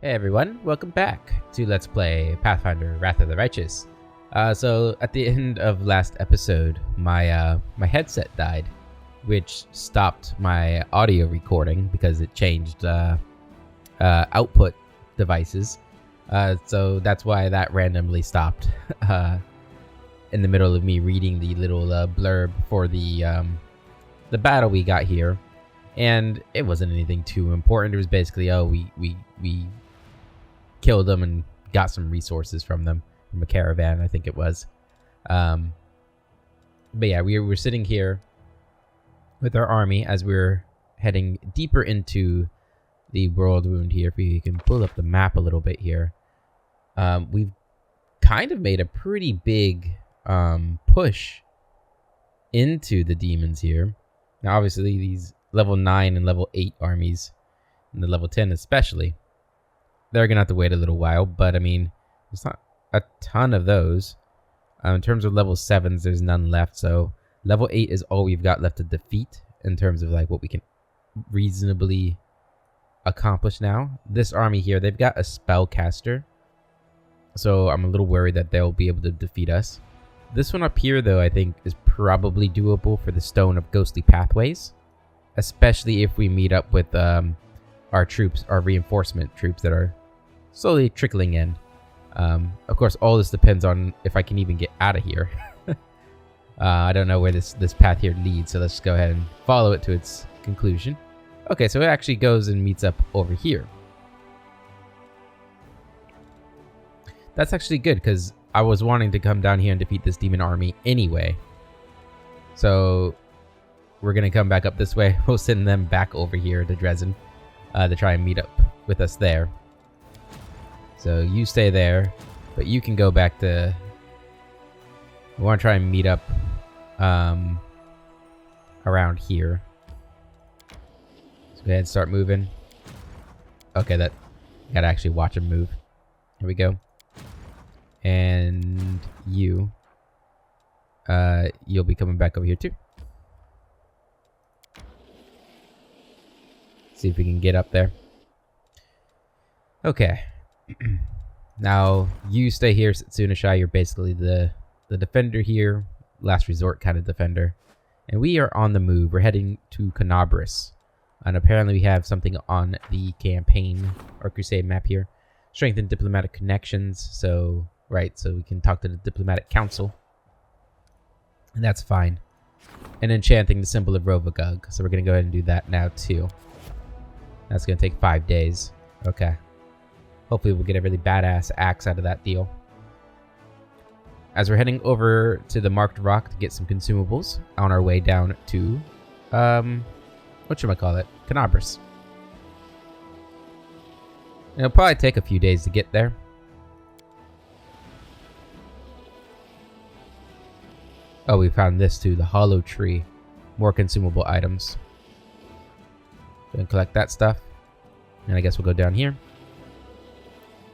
Hey everyone, welcome back to Let's Play Pathfinder Wrath of the Righteous. So at the end of last episode, my headset died, which stopped my audio recording because it changed output devices. So that's why that randomly stopped in the middle of me reading the little blurb for the battle we got here. And it wasn't anything too important. It was basically, we killed them and got some resources from them, from a caravan, I think it was. But yeah, we were sitting here with our army as we're heading deeper into the world wound here. If you can pull up the map a little bit here. We've kind of made a pretty big push into the demons here. Now, obviously, these level 9 and level 8 armies, and the level 10 especially, they're going to have to wait a little while, but I mean, there's not a ton of those. In terms of level 7s, there's none left, so level 8 is all we've got left to defeat in terms of like what we can reasonably accomplish now. This army here, they've got a spellcaster, so I'm a little worried that they'll be able to defeat us. This one up here, though, I think is probably doable for the Stone of Ghostly Pathways, especially if we meet up with our troops, our reinforcement troops that are slowly trickling in. Of course, all this depends on if I can even get out of here. I don't know where this path here leads, so let's go ahead and follow it to its conclusion. Okay, so it actually goes and meets up over here. That's actually good, because I was wanting to come down here and defeat this demon army anyway. So we're going to come back up this way. We'll send them back over here to Dresden to try and meet up with us there. So you stay there, but you can go back to... We want to try and meet up around here. So go ahead and start moving. Okay, that... Gotta actually watch them move. Here we go. And you... you'll be coming back over here too. See if we can get up there. Okay. Now, you stay here, Setsunashai. You're basically the defender here. Last resort kind of defender. And we are on the move. We're heading to Canabris. And apparently we have something on the campaign or crusade map here. Strengthen diplomatic connections. So, right, so we can talk to the diplomatic council. And that's fine. And enchanting the symbol of Rovagug. So we're going to go ahead and do that now too. That's going to take 5 days. Okay. Hopefully we'll get a really badass axe out of that deal. As we're heading over to the Marked Rock to get some consumables on our way down to, whatchamacallit? Canabris. It'll probably take a few days to get there. Oh, we found this too, the Hollow Tree. More consumable items. Go and collect that stuff. And I guess we'll go down here.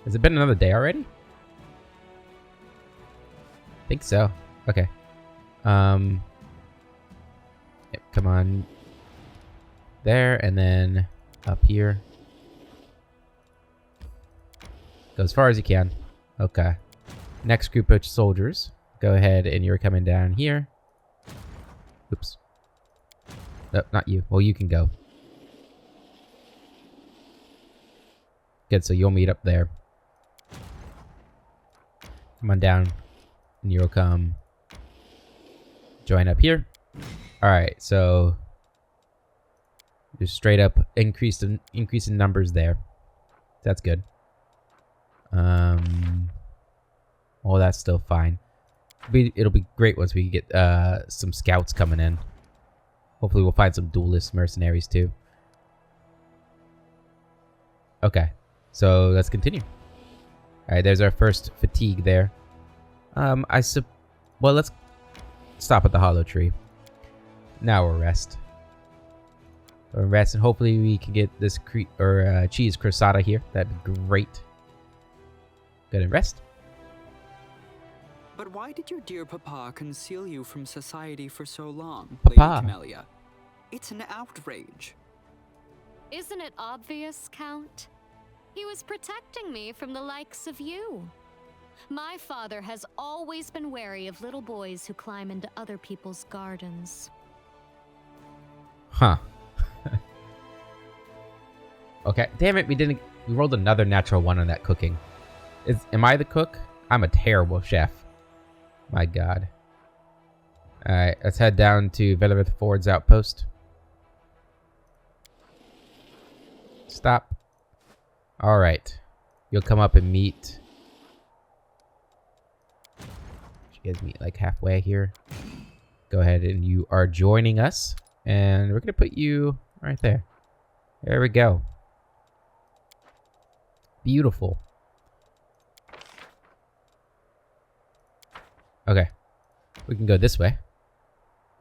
Has it been another day already? I think so. Okay. Yep, come on. There, and then up here. Go as far as you can. Okay. Next group of soldiers. Go ahead, and you're coming down here. Oops. Nope, not you. Well, you can go. Good, so you'll meet up there. Come on down. And you'll come join up here. Alright, so just straight up increase in numbers there. That's good. Well, that's still fine. It'll be great once we get some scouts coming in. Hopefully we'll find some duelist mercenaries too. Okay. So let's continue. All right, there's our first fatigue there. Well, let's stop at the Hollow Tree. Now we'll rest. We'll rest, and hopefully we can get this cheese crosata here. That'd be great. Go and rest. But why did your dear papa conceal you from society for so long, Papa. Lady Camellia? It's an outrage. Isn't it obvious, Count? He was protecting me from the likes of you. My father has always been wary of little boys who climb into other people's gardens. Huh. Okay. Damn it, we rolled another natural one on that cooking. Am I the cook? I'm a terrible chef. My god. Alright, let's head down to Velorith Ford's outpost. Stop. Alright. You'll come up and meet. You guys meet like halfway here. Go ahead and you are joining us. And we're going to put you right there. There we go. Beautiful. Okay. We can go this way.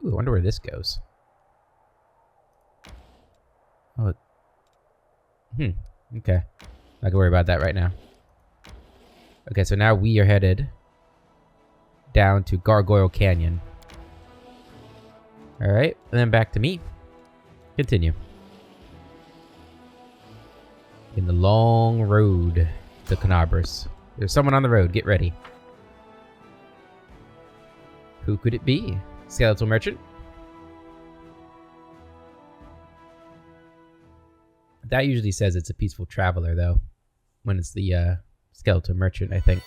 Ooh, I wonder where this goes. Oh. Okay. Not gonna worry about that right now. Okay, so now we are headed down to Gargoyle Canyon. Alright, and then back to me. Continue. In the long road to Canabras. There's someone on the road, get ready. Who could it be? Skeletal Merchant? That usually says it's a peaceful traveler, though. When it's the Skeletal Merchant, I think.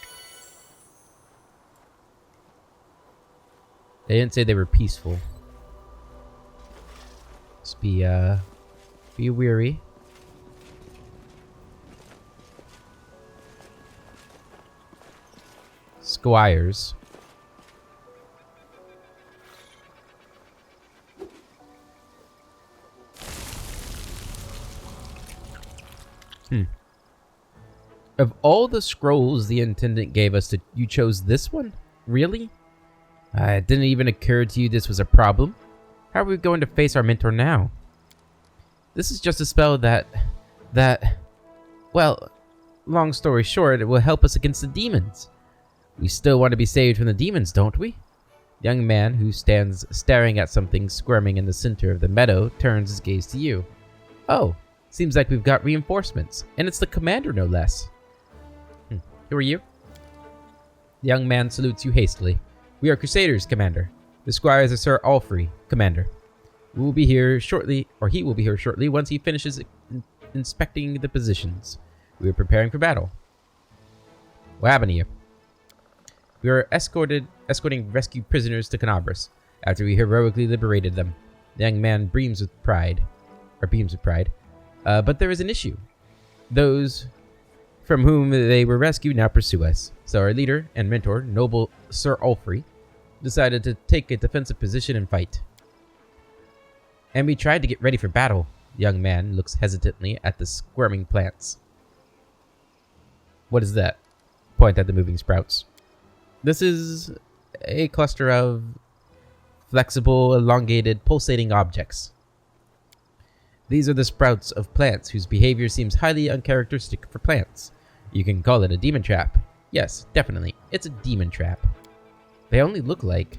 They didn't say they were peaceful. Just be weary. Squires. Of all the scrolls the Intendant gave us, you chose this one? Really? It didn't even occur to you this was a problem? How are we going to face our mentor now? This is just a spell that... Well, long story short, it will help us against the demons. We still want to be saved from the demons, don't we? The young man who stands staring at something squirming in the center of the meadow turns his gaze to you. Oh, seems like we've got reinforcements, and it's the commander no less. Who are you? The young man salutes you hastily. We are Crusaders, Commander. The squires are Sir Alfrey, Commander. We will be here shortly, or he will be here shortly once he finishes inspecting the positions. We are preparing for battle. What happened to you? We are escorting rescued prisoners to Canabras after we heroically liberated them. The young man beams with pride. But there is an issue. Those from whom they were rescued now pursue us. So our leader and mentor, noble Sir Alfrey, decided to take a defensive position and fight. And we tried to get ready for battle. The young man looks hesitantly at the squirming plants. What is that? Point at the moving sprouts. This is a cluster of flexible, elongated, pulsating objects. These are the sprouts of plants whose behavior seems highly uncharacteristic for plants. You can call it a demon trap. Yes, definitely, it's a demon trap. They only look like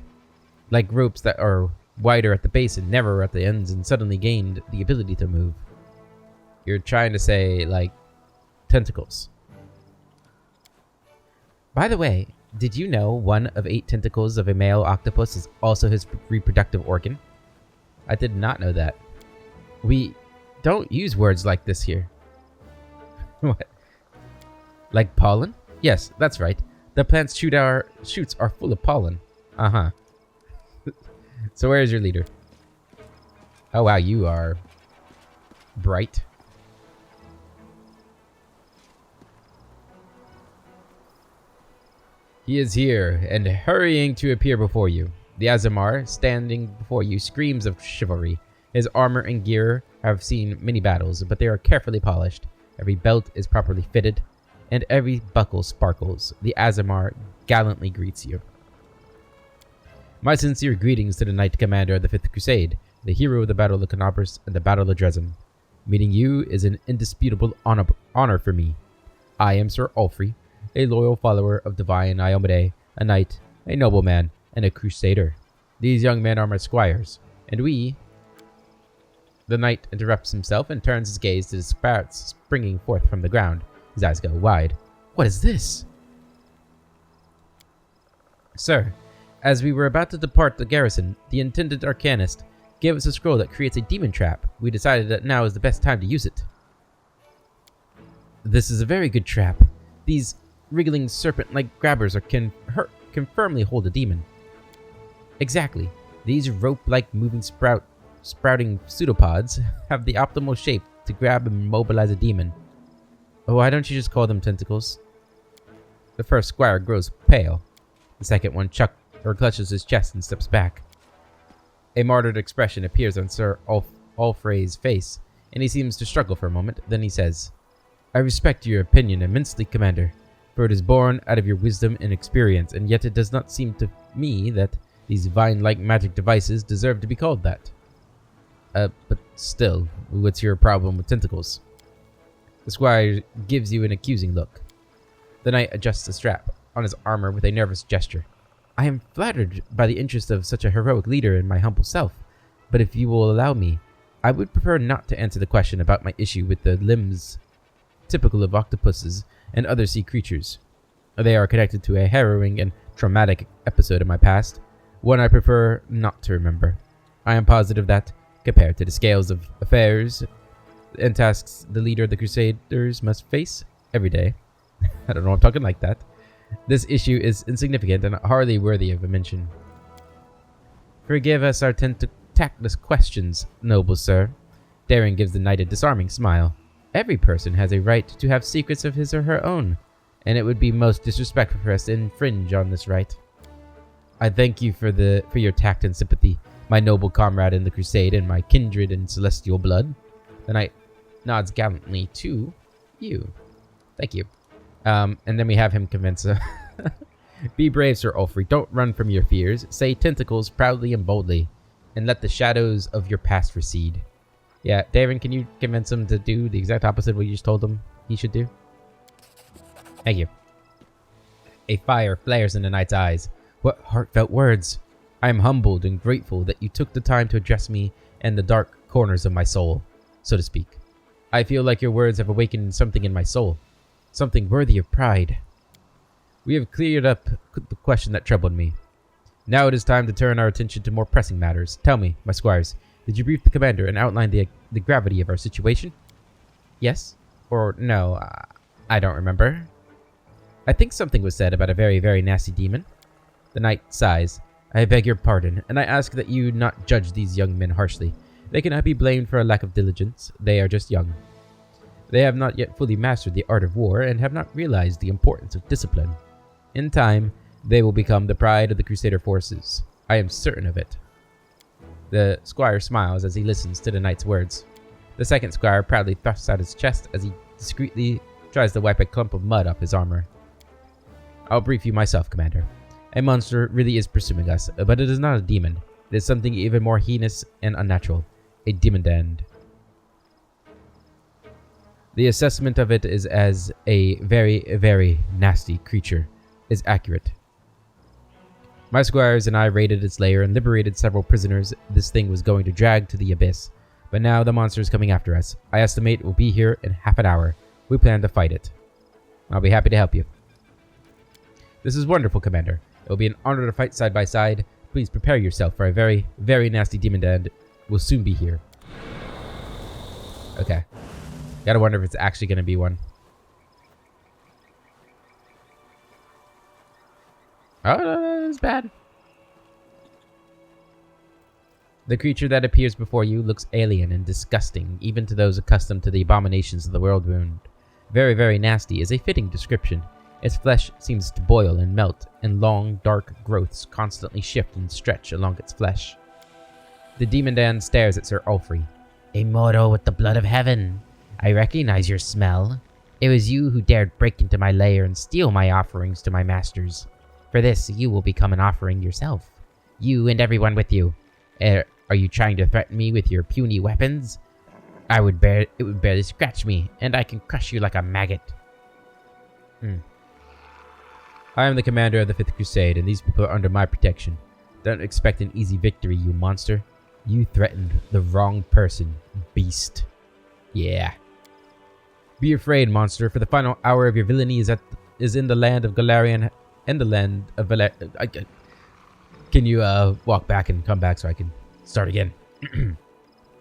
ropes that are wider at the base and narrower at the ends and suddenly gained the ability to move. You're trying to say, like, tentacles. By the way, did you know 1 of 8 tentacles of a male octopus is also his reproductive organ? I did not know that. We don't use words like this here. What? Like pollen? Yes, that's right. The plant's shoots are full of pollen. Uh-huh. So where is your leader? Oh wow, you are bright. He is here, and hurrying to appear before you. The Aasimar, standing before you, screams of chivalry. His armor and gear have seen many battles, but they are carefully polished. Every belt is properly fitted, and every buckle sparkles. The Aasimar gallantly greets you. My sincere greetings to the Knight Commander of the 5th Crusade, the hero of the Battle of Canabras and the Battle of Dresden. Meeting you is an indisputable honor for me. I am Sir Alfrey, a loyal follower of Divine Iomedae, a knight, a nobleman, and a crusader. These young men are my squires, and we... The knight interrupts himself and turns his gaze to the sprouts springing forth from the ground. His eyes go wide. What is this? Sir, as we were about to depart the garrison, the intendant arcanist gave us a scroll that creates a demon trap. We decided that now is the best time to use it. This is a very good trap. These wriggling serpent-like grabbers can firmly hold a demon. Exactly. These rope-like moving sprouting pseudopods have the optimal shape to grab and mobilize a demon. Oh, why don't you just call them tentacles? The first squire grows pale. The second one clutches his chest and steps back. A martyred expression appears on Sir Alfrey's face, and he seems to struggle for a moment. Then he says, I respect your opinion immensely, Commander, for it is born out of your wisdom and experience, and yet it does not seem to me that these vine-like magic devices deserve to be called that. But still, what's your problem with tentacles? The squire gives you an accusing look. The knight adjusts the strap on his armor with a nervous gesture. I am flattered by the interest of such a heroic leader in my humble self, but if you will allow me, I would prefer not to answer the question about my issue with the limbs typical of octopuses and other sea creatures. They are connected to a harrowing and traumatic episode in my past, one I prefer not to remember. I am positive that, compared to the scales of affairs and tasks the leader of the Crusaders must face every day, I don't know, I'm talking like that, this issue is insignificant and hardly worthy of a mention. Forgive us our tactless questions, noble sir. Daring gives the knight a disarming smile. Every person has a right to have secrets of his or her own, and it would be most disrespectful for us to infringe on this right. I thank you for your tact and sympathy, my noble comrade in the crusade and my kindred in celestial blood. The knight nods gallantly to you. Thank you. And then we have him convince Be brave, Sir Ulfrey. Don't run from your fears. Say tentacles proudly and boldly, and let the shadows of your past recede. Yeah, Darren, can you convince him to do the exact opposite of what you just told him he should do? Thank you. A fire flares in the knight's eyes. What heartfelt words! I am humbled and grateful that you took the time to address me in the dark corners of my soul, so to speak. I feel like your words have awakened something in my soul, something worthy of pride. We have cleared up the question that troubled me. Now it is time to turn our attention to more pressing matters. Tell me, my squires, did you brief the commander and outline the gravity of our situation? Yes? Or no, I don't remember. I think something was said about a very, very nasty demon. The knight sighs. I beg your pardon, and I ask that you not judge these young men harshly. They cannot be blamed for a lack of diligence. They are just young. They have not yet fully mastered the art of war and have not realized the importance of discipline. In time, they will become the pride of the Crusader forces. I am certain of it. The squire smiles as he listens to the knight's words. The second squire proudly thrusts out his chest as he discreetly tries to wipe a clump of mud off his armor. I'll brief you myself, Commander. A monster really is pursuing us, but it is not a demon. It is something even more heinous and unnatural. A demandand. The assessment of it is as a very, very nasty creature is accurate. My squires and I raided its lair and liberated several prisoners this thing was going to drag to the abyss. But now the monster is coming after us. I estimate it will be here in half an hour. We plan to fight it. I'll be happy to help you. This is wonderful, Commander. It will be an honor to fight side by side. Please prepare yourself for a very, very nasty demandand. Will soon be here. Okay. Gotta wonder if it's actually gonna be one. Oh, no, that's bad. The creature that appears before you looks alien and disgusting, even to those accustomed to the abominations of the world wound. Very, very nasty is a fitting description. Its flesh seems to boil and melt, and long, dark growths constantly shift and stretch along its flesh. The demandand stares at Sir Ulfrey. A mortal with the blood of heaven. I recognize your smell. It was you who dared break into my lair and steal my offerings to my masters. For this, you will become an offering yourself. You and everyone with you. Are you trying to threaten me with your puny weapons? It would barely scratch me, and I can crush you like a maggot. I am the commander of the 5th Crusade, and these people are under my protection. Don't expect an easy victory, you monster. You threatened the wrong person, beast. Yeah. Be afraid, monster, for the final hour of your villainy is in the land of Galarian and the land of Can you walk back and come back so I can start again?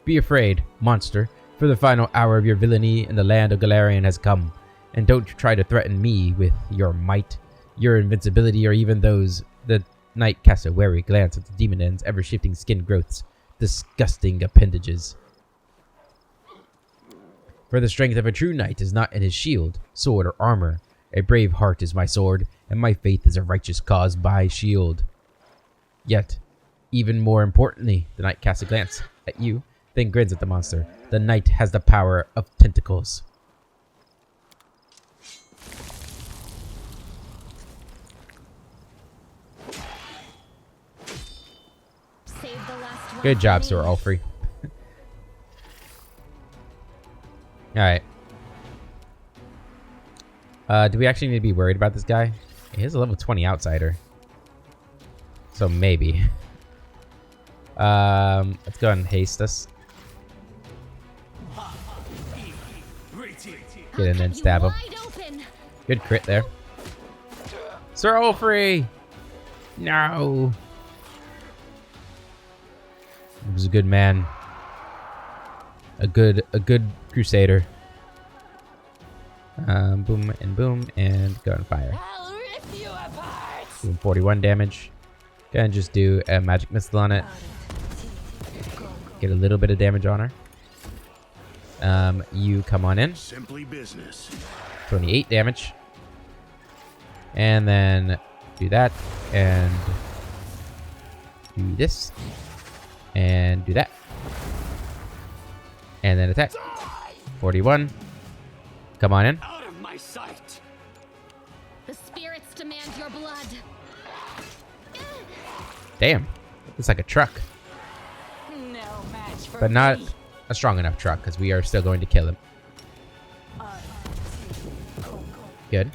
Be afraid, monster, for the final hour of your villainy in the land of Galarian has come, and don't try to threaten me with your might, your invincibility, or even those. The knight cast a wary glance at the demon end's ever-shifting skin growths, disgusting appendages. For the strength of a true knight is not in his shield, sword, or armor. A brave heart is my sword, and my faith is a righteous cause by shield. Yet, even more importantly, the knight casts a glance at you, then grins at the monster. The knight has the power of tentacles. Save the last one Good for job, me. Sir Ulfrey. Alright. Do we actually need to be worried about this guy? He is a level 20 outsider. So maybe. Let's go ahead and haste us. Get in there and stab him. Wide open. Good crit there. Sir Ulfrey! No! He was a good man. A good crusader. Boom and boom and go and fire. I'll rip you apart. Doing 41 damage. Gonna just do a magic missile on it. Get a little bit of damage on her. You come on in. Simply business. 28 damage. And then do that and do this and do that. And then attack. 41. Come on in. Out of my sight. The spirits demand your blood. Damn. Looks like a truck. No match for But not me. a strong enough truck because we are still going to kill him. Good.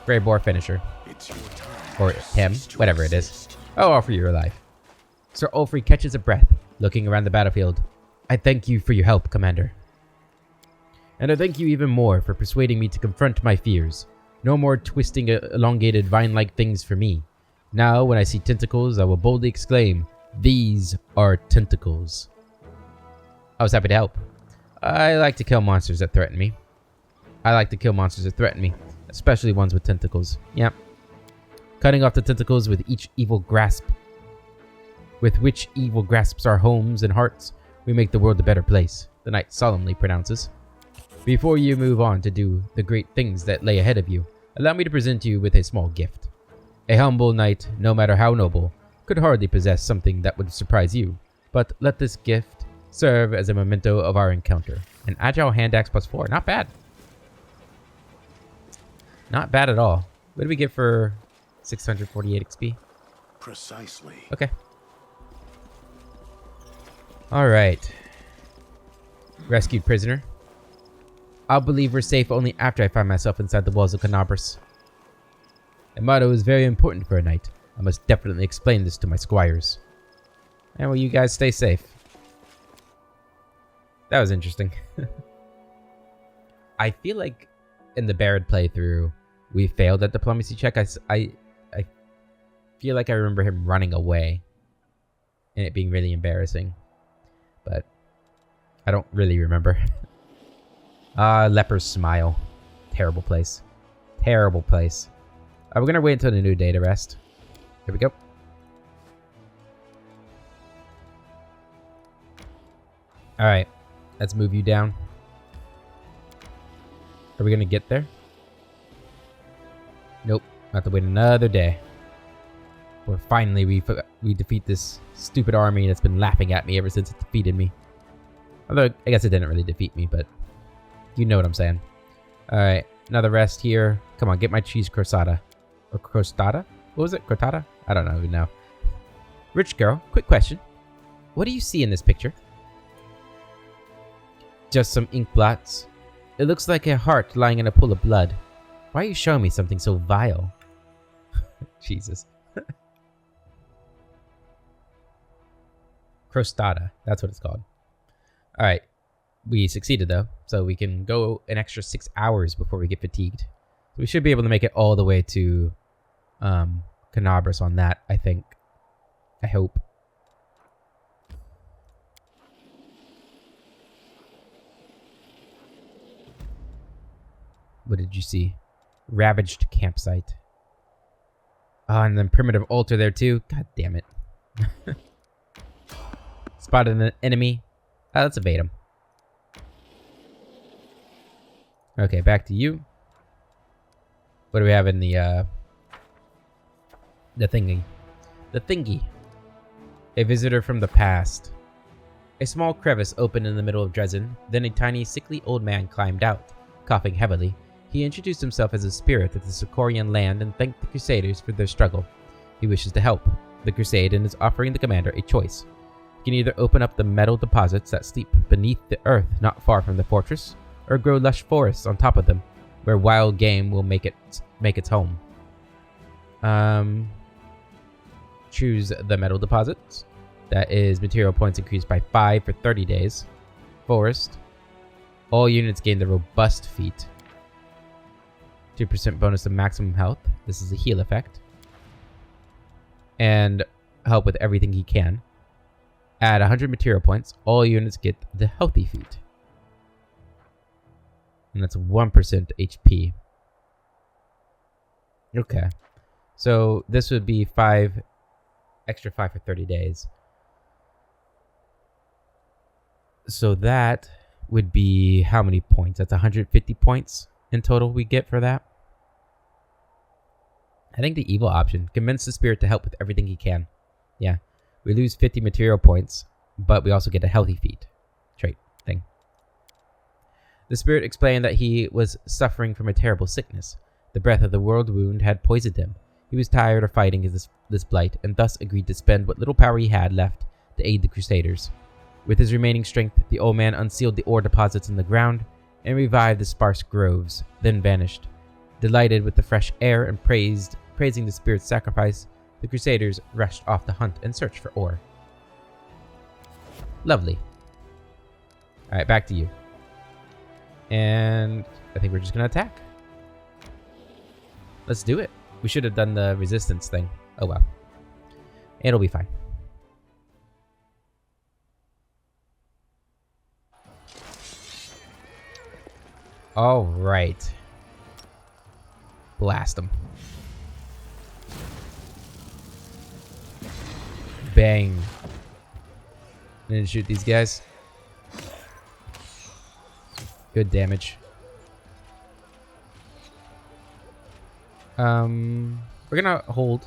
Grey Boar finisher. It's your time. Or him. Whatever it is. Oh, offer you your life. Sir Ulfrey catches a breath, looking around the battlefield. I thank you for your help, Commander. And I thank you even more for persuading me to confront my fears. No more twisting elongated vine-like things for me. Now, when I see tentacles, I will boldly exclaim, "These are tentacles." I was happy to help. I like to kill monsters that threaten me. Especially ones with tentacles. Yep. Cutting off the tentacles with which evil grasps our homes and hearts, we make the world a better place, the knight solemnly pronounces. Before you move on to do the great things that lay ahead of you, allow me to present you with a small gift. A humble knight, no matter how noble, could hardly possess something that would surprise you, but let this gift serve as a memento of our encounter. An agile hand axe +4. Not bad. Not bad at all. What do we get for 648 XP? Precisely. Okay. Alright. Rescued prisoner. I'll believe we're safe only after I find myself inside the walls of Canabras. A motto is very important for a knight. I must definitely explain this to my squires. And will you guys stay safe? That was interesting. I feel like in the Barad playthrough, we failed at diplomacy check. I feel like I remember him running away and it being really embarrassing. But I don't really remember. Leper's Smile. Terrible place. Terrible place. We're gonna wait until the new day to rest. Here we go. Alright. Let's move you down. Are we gonna get there? Nope. Have to wait another day. Or finally we defeat this stupid army that's been laughing at me ever since it defeated me. Although, I guess it didn't really defeat me, but you know what I'm saying. Alright, another rest here. Come on, get my cheese crostata. Or crostata? What was it? Crotata? I don't even know. Rich girl, quick question. What do you see in this picture? Just some ink blots. It looks like a heart lying in a pool of blood. Why are you showing me something so vile? Jesus. Crostata. That's what it's called. Alright. We succeeded, though. So we can go an extra 6 hours before we get fatigued. So we should be able to make it all the way to Canabras on that, I think. I hope. What did you see? Ravaged campsite. Oh, and then primitive altar there too. God damn it. Spotted an enemy. Let's evade him. Okay, back to you. What do we have in the thingy? The thingy. A visitor from the past. A small crevice opened in the middle of Dresden. Then a tiny, sickly old man climbed out, coughing heavily. He introduced himself as a spirit of the Sicorian land and thanked the Crusaders for their struggle. He wishes to help the Crusade and is offering the commander a choice. He can either open up the metal deposits that sleep beneath the earth not far from the fortress, or grow lush forests on top of them, where wild game will make its home. Choose the metal deposits. That is material points increased by 5 for 30 days. Forest. All units gain the robust feat. 2% bonus to maximum health. This is a heal effect. And help with everything he can. Add 100 material points. All units get the healthy feat. And that's 1% HP. Okay. So this would be extra 5 for 30 days. So that would be how many points? That's 150 points in total we get for that. I think the evil option. Convince the spirit to help with everything he can. Yeah. We lose 50 material points, but we also get a healthy feat trait thing. The spirit explained that he was suffering from a terrible sickness. The breath of the world wound had poisoned him. He was tired of fighting this blight, and thus agreed to spend what little power he had left to aid the Crusaders. With his remaining strength, the old man unsealed the ore deposits in the ground and revived the sparse groves, then vanished. Delighted with the fresh air and praising the spirit's sacrifice, the Crusaders rushed off to hunt and search for ore. Lovely. Alright, back to you. And I think we're just going to attack. Let's do it. We should have done the resistance thing. Oh well. It'll be fine. Alright. Blast them. Bang. Didn't shoot these guys. Good damage. We're gonna hold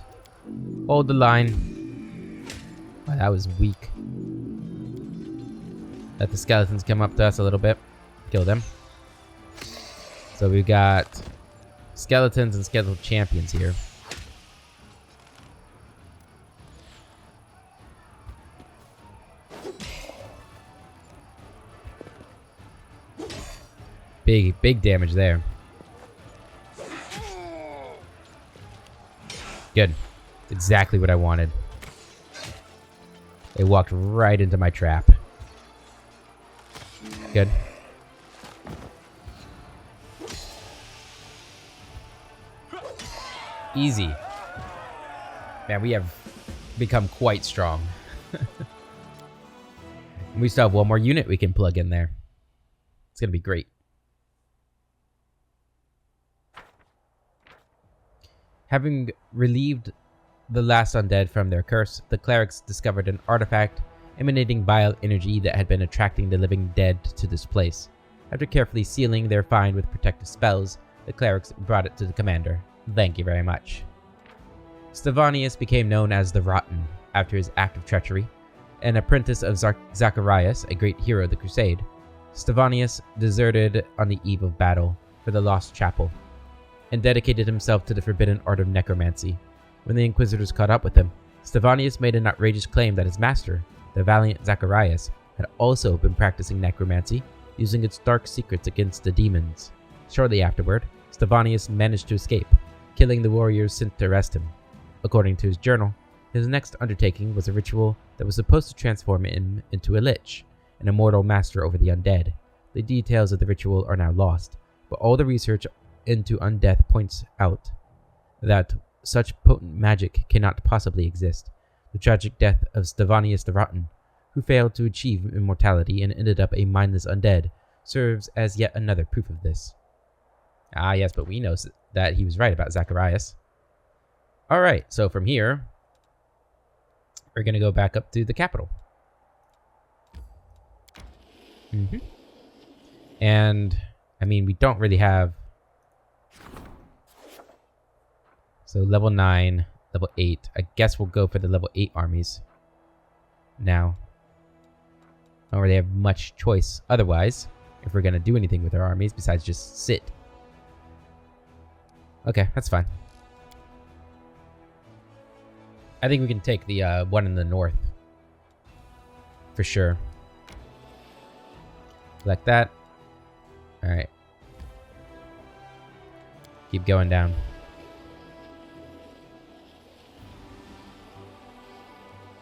the line. Oh, that was weak. Let the skeletons come up to us a little bit. Kill them. So we've got skeletons and skeletal champions here. Big damage there. Good. That's exactly what I wanted. They walked right into my trap. Good. Easy. Man, we have become quite strong. We still have one more unit we can plug in there. It's going to be great. Having relieved the last undead from their curse, the clerics discovered an artifact emanating vile energy that had been attracting the living dead to this place. After carefully sealing their find with protective spells, the clerics brought it to the commander. Thank you very much. Stevanius became known as the Rotten after his act of treachery. An apprentice of Zacharias, a great hero of the Crusade, Stevanius deserted on the eve of battle for the Lost Chapel and dedicated himself to the forbidden art of necromancy. When the Inquisitors caught up with him, Stevanius made an outrageous claim that his master, the valiant Zacharias, had also been practicing necromancy, using its dark secrets against the demons. Shortly afterward, Stevanius managed to escape, killing the warriors sent to arrest him. According to his journal, his next undertaking was a ritual that was supposed to transform him into a lich, an immortal master over the undead. The details of the ritual are now lost, but all the research into undeath points out that such potent magic cannot possibly exist. The tragic death of Stevanius the Rotten, who failed to achieve immortality and ended up a mindless undead, serves as yet another proof of this. Ah, yes, but we know that he was right about Zacharias. Alright, so from here, we're going to go back up to the capital. And, I mean, we don't really have... So, level 9, level 8. I guess we'll go for the level 8 armies now. Don't really have much choice otherwise, if we're going to do anything with our armies besides just sit. Okay, that's fine. I think we can take the one in the north. For sure. Like that. Alright. Keep going down.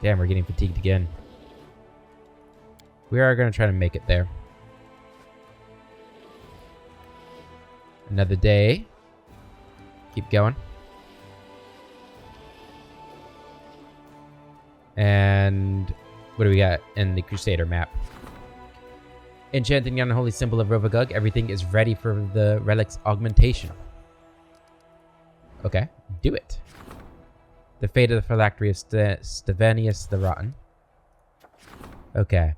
Damn, we're getting fatigued again. We are going to try to make it there. Another day. Keep going. And what do we got in the Crusader map? Enchanting the unholy symbol of Rovagug. Everything is ready for the relic's augmentation. Okay, do it. The fate of the phylactery of Stevanius the Rotten. Okay.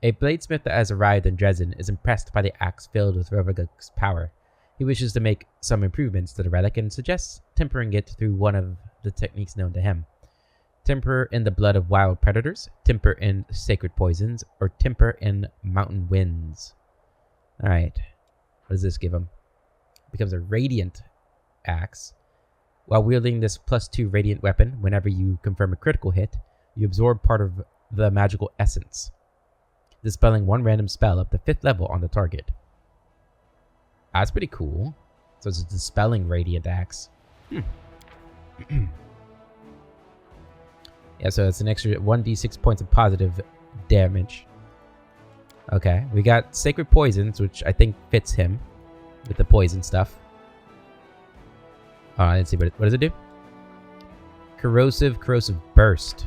A bladesmith that has arrived in Dresden is impressed by the axe filled with Rovagug's power. He wishes to make some improvements to the relic and suggests tempering it through one of the techniques known to him. Temper in the blood of wild predators, temper in sacred poisons, or temper in mountain winds. Alright. What does this give him? It becomes a radiant axe. While wielding this +2 radiant weapon, whenever you confirm a critical hit, you absorb part of the magical essence, dispelling one random spell up to 5th level on the target. That's pretty cool. So it's a dispelling radiant axe. Yeah, so it's an extra 1d6 points of positive damage. Okay, we got Sacred Poisons, which I think fits him with the poison stuff. Oh, I didn't see what does it do? Corrosive Burst.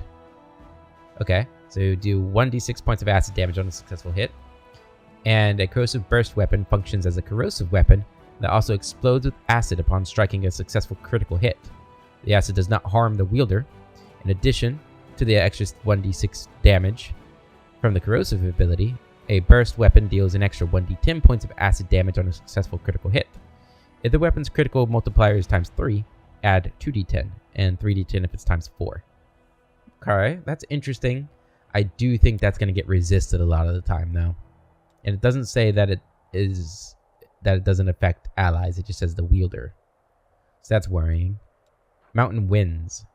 Okay, so do 1d6 points of acid damage on a successful hit. And a Corrosive Burst weapon functions as a corrosive weapon that also explodes with acid upon striking a successful critical hit. The acid does not harm the wielder. In addition to the extra 1d6 damage from the corrosive ability, a burst weapon deals an extra 1d10 points of acid damage on a successful critical hit. If the weapon's critical multiplier is times 3, add 2d10, and 3d10 if it's times 4. Okay, that's interesting. I do think that's going to get resisted a lot of the time, though. And it doesn't say that it doesn't affect allies. It just says the wielder. So that's worrying. Mountain Winds.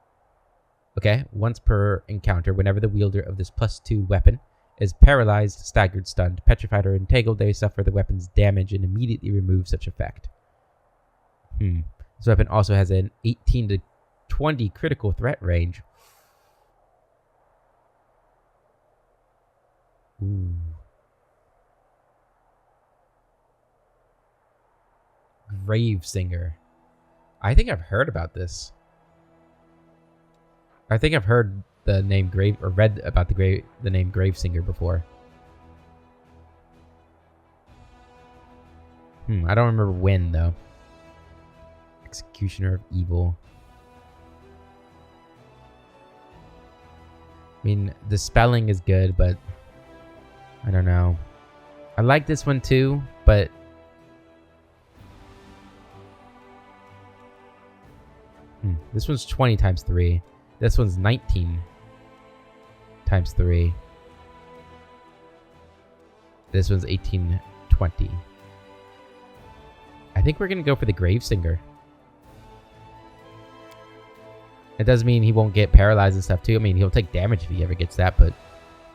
Okay, once per encounter, whenever the wielder of this +2 weapon is paralyzed, staggered, stunned, petrified, or entangled, they suffer the weapon's damage and immediately remove such effect. This weapon also has an 18 to 20 critical threat range. Ooh. Gravesinger. I think I've heard about this. I think I've heard the name read about the name Gravesinger before. I don't remember when though. Executioner of Evil. I mean, the spelling is good, but I don't know. I like this one too, but this one's 20 times 3. This one's 19 times 3. This one's 1820. I think we're going to go for the Gravesinger. It does mean he won't get paralyzed and stuff too. I mean, he'll take damage if he ever gets that, but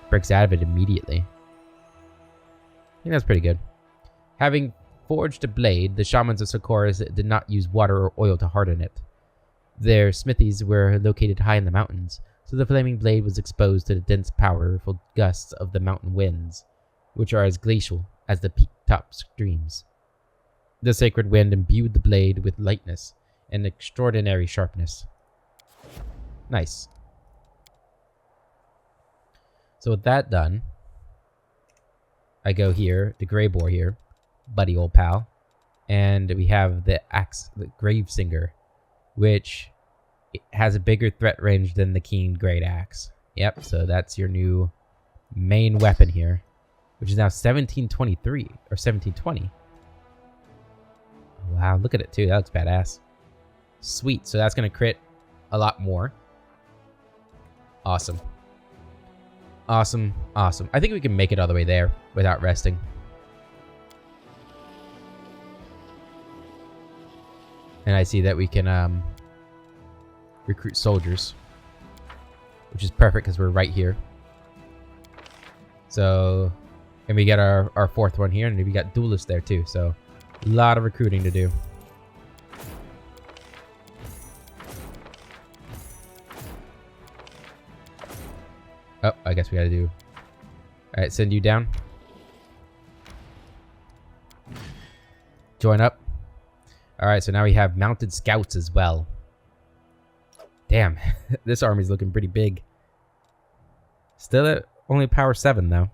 breaks out of it immediately. I think that's pretty good. Having forged a blade, the shamans of Socorus did not use water or oil to harden it. Their smithies were located high in the mountains, so the flaming blade was exposed to the dense, powerful gusts of the mountain winds, which are as glacial as the peak top streams. The sacred wind imbued the blade with lightness and extraordinary sharpness. Nice. So with that done, I go here, the Grey Boar here, buddy old pal, and we have the axe, the Gravesinger, which has a bigger threat range than the Keen Great Axe. Yep, so that's your new main weapon here, which is now 1723 or 1720. Wow, look at it too. That looks badass. Sweet. So that's going to crit a lot more. Awesome. Awesome. Awesome. I think we can make it all the way there without resting. And I see that we can recruit soldiers, which is perfect because we're right here. So, and we get our fourth one here, and we got duelists there too. So, a lot of recruiting to do. Oh, I guess we gotta do... Alright, send you down. Join up. Alright, so now we have mounted scouts as well. Damn, this army's looking pretty big. Still at only power 7 though.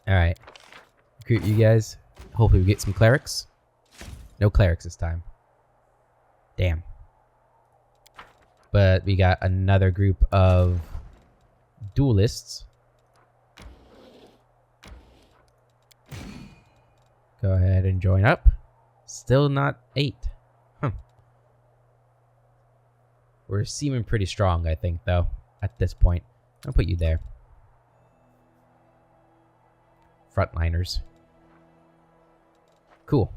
Alright. Recruit you guys. Hopefully we get some clerics. No clerics this time. Damn. But we got another group of duelists. Go ahead and join up. Still not 8. Huh. We're seeming pretty strong, I think, though, at this point. I'll put you there. Frontliners. Cool.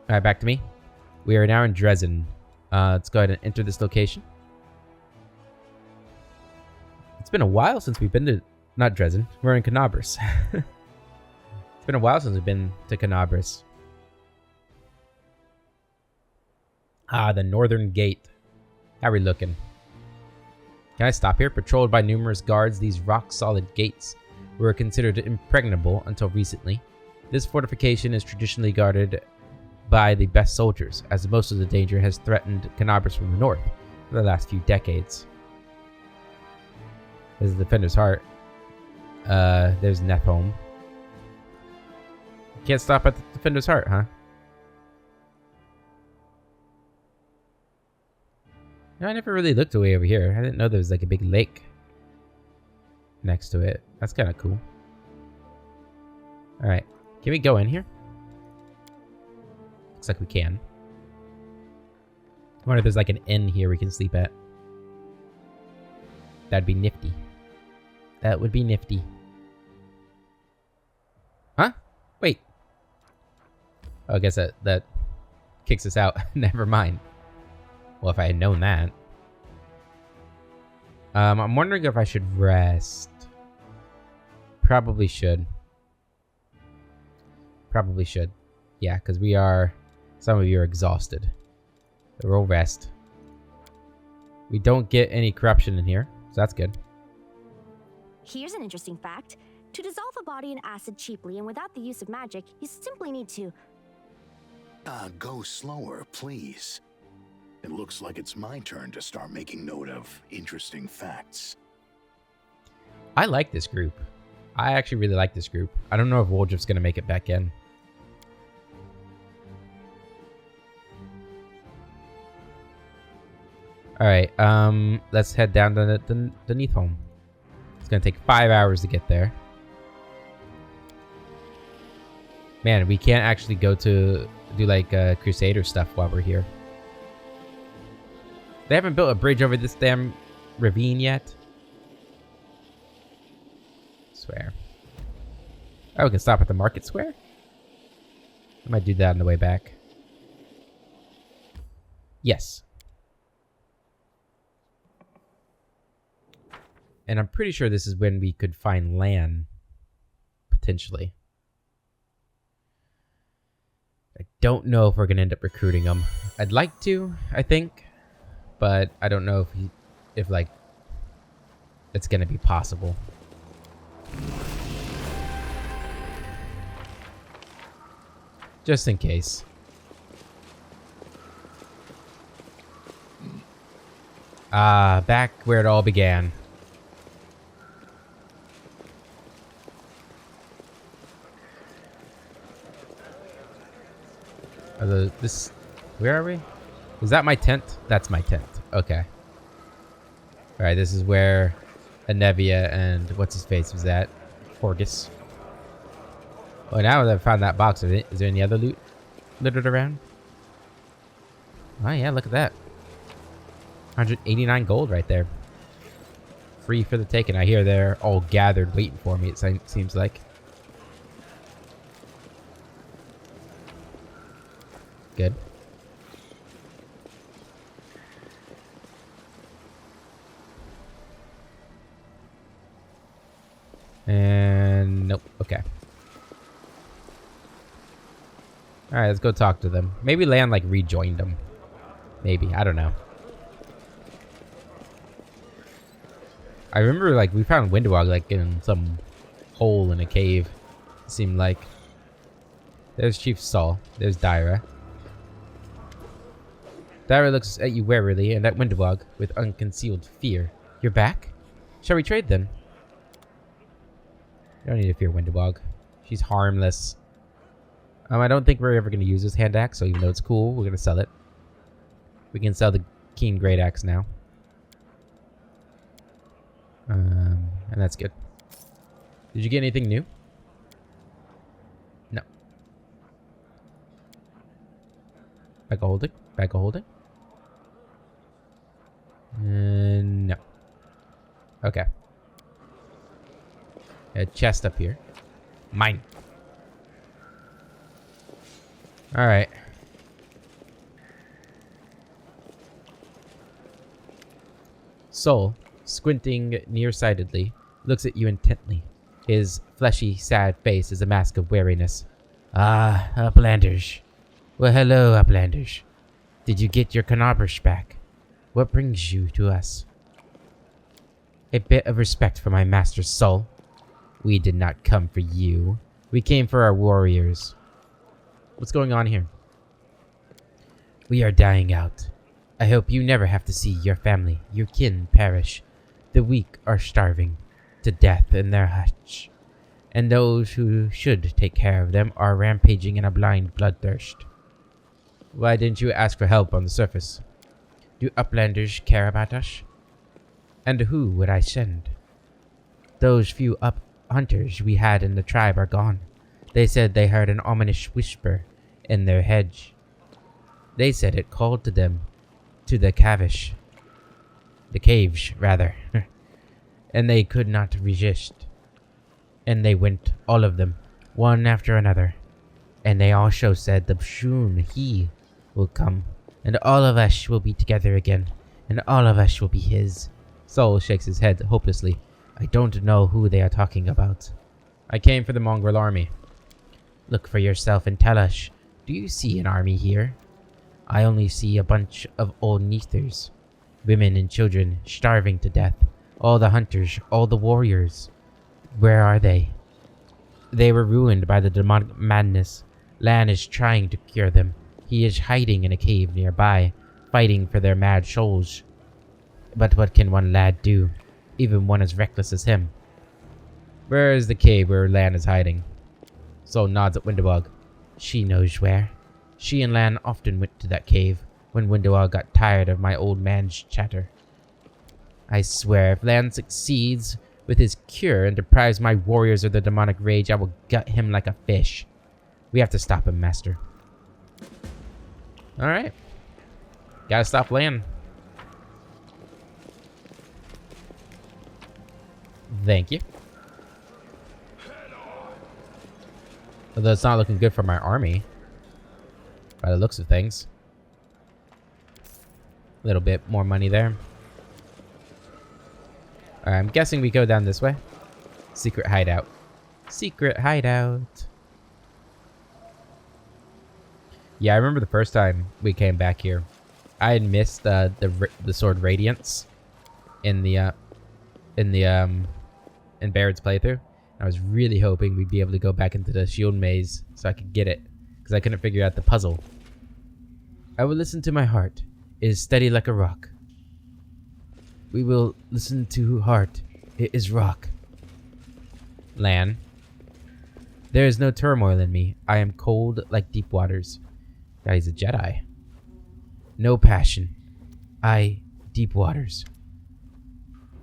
Alright, back to me. We are now in Dresden. Let's go ahead and enter this location. It's been a while since we've been to... Not Dresden. We're in Canabris. It's been a while since we've been to Canabris. Ah, the Northern Gate. How are we looking? Can I stop here? Patrolled by numerous guards, these rock-solid gates were considered impregnable until recently. This fortification is traditionally guarded by the best soldiers, as most of the danger has threatened Canabris from the north for the last few decades. There's the Defender's Heart. There's Nethholm. Can't stop at the Defender's Heart, huh? No, I never really looked away over here. I didn't know there was like a big lake next to it. That's kind of cool. Alright. Can we go in here? Looks like we can. I wonder if there's like an inn here we can sleep at. That'd be nifty. That would be nifty. Huh? Wait. Oh, I guess that kicks us out. Never mind. Well, if I had known that. I'm wondering if I should rest. Probably should. Probably should. Yeah, because we are... Some of you are exhausted. So we'll rest. We don't get any corruption in here, so that's good. Here's an interesting fact. To dissolve a body in acid cheaply and without the use of magic, you simply need to... Go slower, please. It looks like it's my turn to start making note of interesting facts. I like this group. I actually really like this group. I don't know if Woljif's going to make it back in. Alright, let's head down to the Nethholm. It's going to take 5 hours to get there. Man, we can't actually go to do like Crusader stuff while we're here. They haven't built a bridge over this damn ravine yet. Swear. Oh, we can stop at the market square? I might do that on the way back. Yes. And I'm pretty sure this is when we could find land. Potentially. I don't know if we're going to end up recruiting them. I'd like to, I think. But I don't know if it's gonna be possible. Just in case. Back where it all began. Where are we? Is that my tent? That's my tent. Okay. Alright, this is where Anevia and what's his face was at. Horgus. Well, now that I've found that box, is there any other loot littered around? Oh yeah, look at that. 189 gold right there. Free for the taking. I hear they're all gathered waiting for me, it seems like. Good. And nope. Okay. Alright, let's go talk to them. Maybe Lan like rejoined them. Maybe. I don't know. I remember like we found Windwog like in some hole in a cave. It seemed like. There's Chief Saul. There's Dyra. Dyra looks at you warily and at Windwog with unconcealed fear. You're back? Shall we trade then? You don't need to fear Windwog. She's harmless. I don't think we're ever going to use this hand axe, so even though it's cool, we're going to sell it. We can sell the keen great axe now. And that's good. Did you get anything new? No. Bag of holding? Bag of holding? No. Okay. A chest up here. Mine. Alright. Soul, squinting nearsightedly, looks at you intently. His fleshy, sad face is a mask of weariness. Ah, Uplanders. Well, hello, Uplanders. Did you get your Canabrish back? What brings you to us? A bit of respect for my master's soul. We did not come for you. We came for our warriors. What's going on here? We are dying out. I hope you never have to see your family, your kin, perish. The weak are starving to death in their hutch, and those who should take care of them are rampaging in a blind bloodthirst. Why didn't you ask for help on the surface? Do Uplanders care about us? And who would I send? Those few hunters we had in the tribe are gone. They said they heard an ominous whisper in their hedge. They said it called to them to the cavish. The caves, rather. And they could not resist. And they went, all of them, one after another. And they also said the soon he will come, and all of us will be together again, and all of us will be his. Soul shakes his head hopelessly. I don't know who they are talking about. I came for the mongrel army. Look for yourself and tell us. Do you see an army here? I only see a bunch of old Neethers. Women and children starving to death. All the hunters, all the warriors. Where are they? They were ruined by the demonic madness. Lan is trying to cure them. He is hiding in a cave nearby, fighting for their mad souls. But what can one lad do? Even one as reckless as him. Where is the cave where Lan is hiding? Soul nods at Windowog. She knows where. She and Lan often went to that cave when Windowog got tired of my old man's chatter. I swear, if Lan succeeds with his cure and deprives my warriors of their demonic rage, I will gut him like a fish. We have to stop him, Master. Alright. Gotta stop Lan. Thank you. Although it's not looking good for my army. By the looks of things. A little bit more money there. Alright, I'm guessing we go down this way. Secret hideout. Secret hideout. Yeah, I remember the first time we came back here. I had missed the sword Radiance in the in the in Barrett's playthrough. I was really hoping we'd be able to go back into the shield maze so I could get it, because I couldn't figure out the puzzle. I will listen to my heart. It is steady like a rock. We will listen to heart. It is rock. Lan. There is no turmoil in me. I am cold like deep waters. God, he's a Jedi. No passion. Deep waters.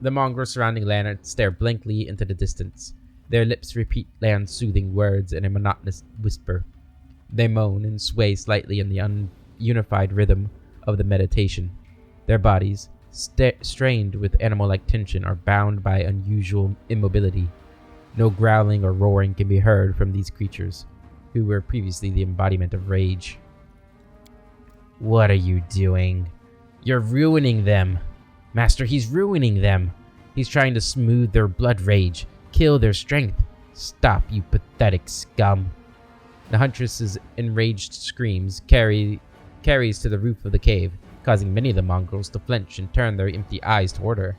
The mongrels surrounding Lan stare blankly into the distance. Their lips repeat Lan's soothing words in a monotonous whisper. They moan and sway slightly in the ununified rhythm of the meditation. Their bodies, strained with animal-like tension, are bound by unusual immobility. No growling or roaring can be heard from these creatures, who were previously the embodiment of rage. What are you doing? You're ruining them. Master, he's ruining them. He's trying to smooth their blood rage, kill their strength. Stop, you pathetic scum. The huntress's enraged screams carries to the roof of the cave, causing many of the mongrels to flinch and turn their empty eyes toward her.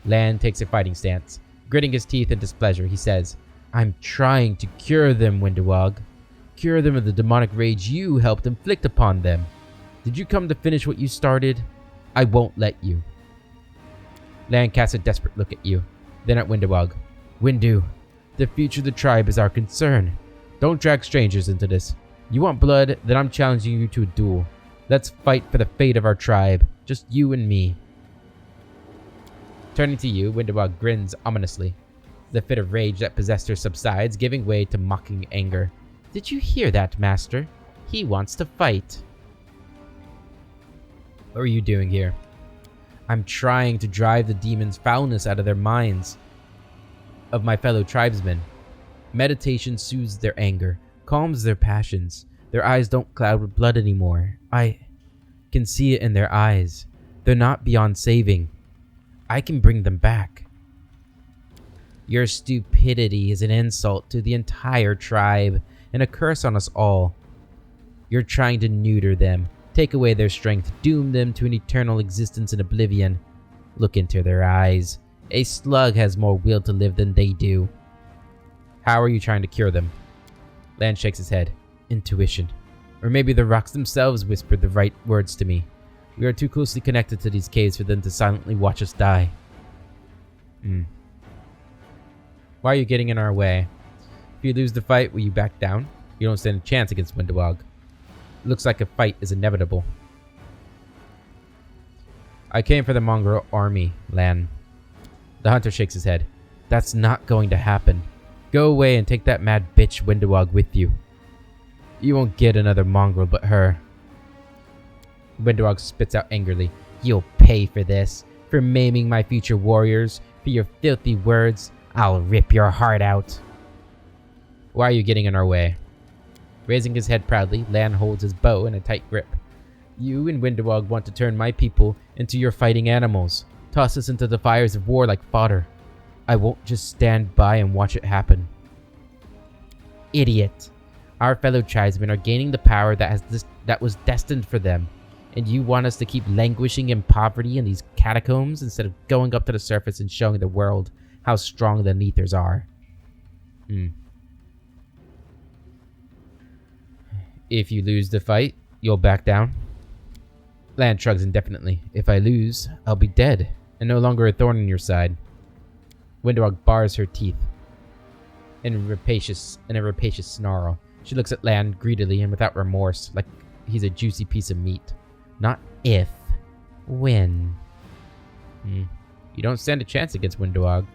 Lan takes a fighting stance. Gritting his teeth in displeasure, he says, I'm trying to cure them, Windewog. Cure them of the demonic rage you helped inflict upon them. Did you come to finish what you started? I won't let you. Lan casts a desperate look at you, then at Windewog. Windu, the future of the tribe is our concern. Don't drag strangers into this. You want blood, then I'm challenging you to a duel. Let's fight for the fate of our tribe, just you and me. Turning to you, Windewog grins ominously. The fit of rage that possessed her subsides, giving way to mocking anger. Did you hear that, Master? He wants to fight. What are you doing here? I'm trying to drive the demon's foulness out of their minds, of my fellow tribesmen. Meditation soothes their anger, calms their passions. Their eyes don't cloud with blood anymore. I can see it in their eyes. They're not beyond saving. I can bring them back. Your stupidity is an insult to the entire tribe and a curse on us all. You're trying to neuter them, take away their strength, doom them to an eternal existence in oblivion. Look into their eyes. A slug has more will to live than they do. How are you trying to cure them? Lan shakes his head. Intuition. Or maybe the rocks themselves whispered the right words to me. We are too closely connected to these caves for them to silently watch us die. Why are you getting in our way? If you lose the fight, will you back down? You don't stand a chance against Windewog. Looks like a fight is inevitable. I came for the mongrel army, Lan. The hunter shakes his head. That's not going to happen. Go away and take that mad bitch Windewog with you. You won't get another mongrel but her. Windewog spits out angrily. You'll pay for this. For maiming my future warriors. For your filthy words. I'll rip your heart out. Why are you getting in our way? Raising his head proudly, Lan holds his bow in a tight grip. You and Windewog want to turn my people into your fighting animals. Toss us into the fires of war like fodder. I won't just stand by and watch it happen. Idiot. Our fellow tribesmen are gaining the power that was destined for them. And you want us to keep languishing in poverty in these catacombs instead of going up to the surface and showing the world how strong the Neithers are. If you lose the fight, you'll back down? Lan shrugs indefinitely. If I lose, I'll be dead, and no longer a thorn in your side. Windewog bars her teeth in a rapacious snarl. She looks at Lan greedily and without remorse, like he's a juicy piece of meat. Not if, when. You don't stand a chance against Windewog.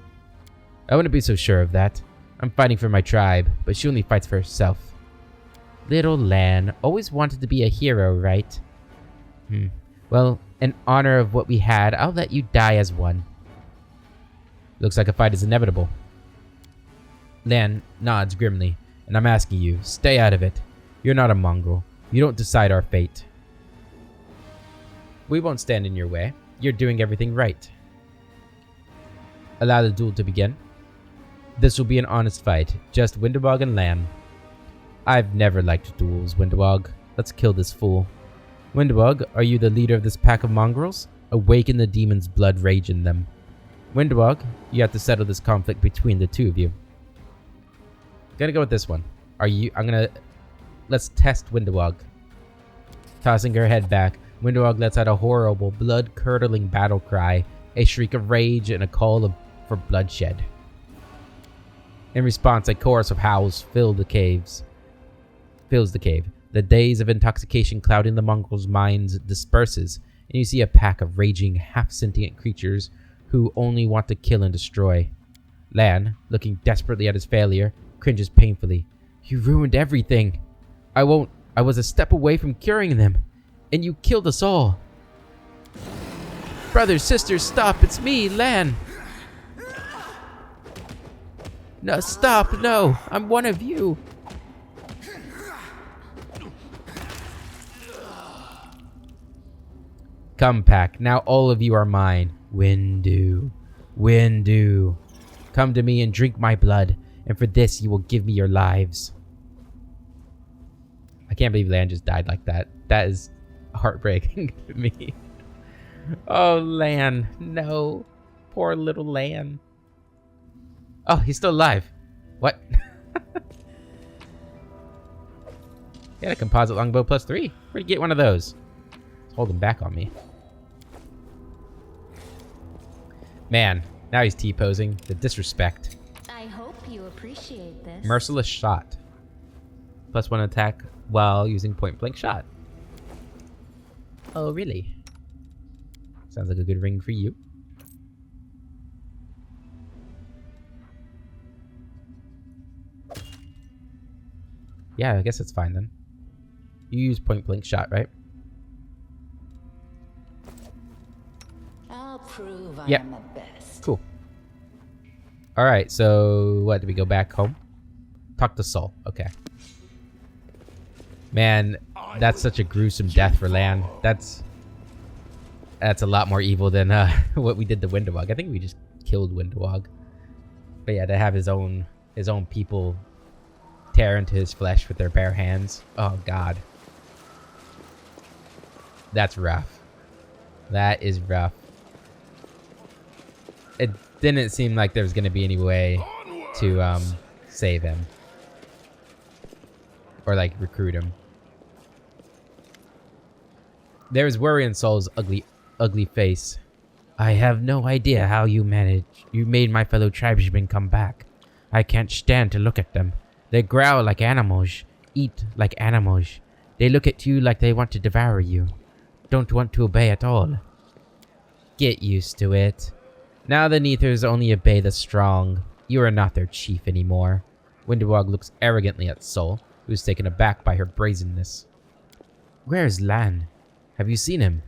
I wouldn't be so sure of that. I'm fighting for my tribe, but she only fights for herself. Little Lan always wanted to be a hero, right? Well, in honor of what we had, I'll let you die as one. Looks like a fight is inevitable. Lan nods grimly, and I'm asking you, stay out of it. You're not a mongrel. You don't decide our fate. We won't stand in your way. You're doing everything right. Allow the duel to begin. This will be an honest fight, just Windewog and Lan. I've never liked duels, Windewog. Let's kill this fool. Windewog, are you the leader of this pack of mongrels? Awaken the demon's blood rage in them. Windwalk, you have to settle this conflict between the two of you. Gonna go with this one. Let's test Windwalk. Tossing her head back, Windwalk lets out a horrible, blood-curdling battle cry, a shriek of rage, and a call for bloodshed. In response, a chorus of howls fills the cave. The daze of intoxication clouding the mongrel's minds disperses, and you see a pack of raging, half-sentient creatures who only want to kill and destroy. Lan, looking desperately at his failure, cringes painfully. You ruined everything. I was a step away from curing them, and you killed us all. Brothers, sisters, stop. It's me, Lan. No, stop. No, I'm one of you. Come, Pack. Now all of you are mine. Windu. Windu. Come to me and drink my blood, and for this you will give me your lives. I can't believe Lan just died like that. That is heartbreaking to me. Oh, Lan. No. Poor little Lan. Oh, he's still alive. What? Get a composite longbow +3. Where'd you get one of those? It's holding back on me. Man, now he's T-posing. The disrespect. I hope you appreciate this. Merciless shot. +1 attack while using point-blank shot. Oh, really? Sounds like a good ring for you. Yeah, I guess it's fine then. You use point-blank shot, right? I'll prove Yep. I'm the best. Cool. Alright, so what? Do we go back home? Talk to Sol. Okay. Man, that's such a gruesome death for Lan. That's a lot more evil than what we did to Windwalk. I think we just killed Windwalk. But yeah, to have his own people tear into his flesh with their bare hands. Oh god. That's rough. That is rough. It didn't seem like there was gonna be any way to save him. Or like recruit him. There was worry in Sol's ugly face. I have no idea how you managed. You made my fellow tribesmen come back. I can't stand to look at them. They growl like animals, eat like animals. They look at you like they want to devour you. Don't want to obey at all. Get used to it. Now the Neathers only obey the strong. You are not their chief anymore. Windwalk looks arrogantly at Sol, who's taken aback by her brazenness. Where is Lan? Have you seen him?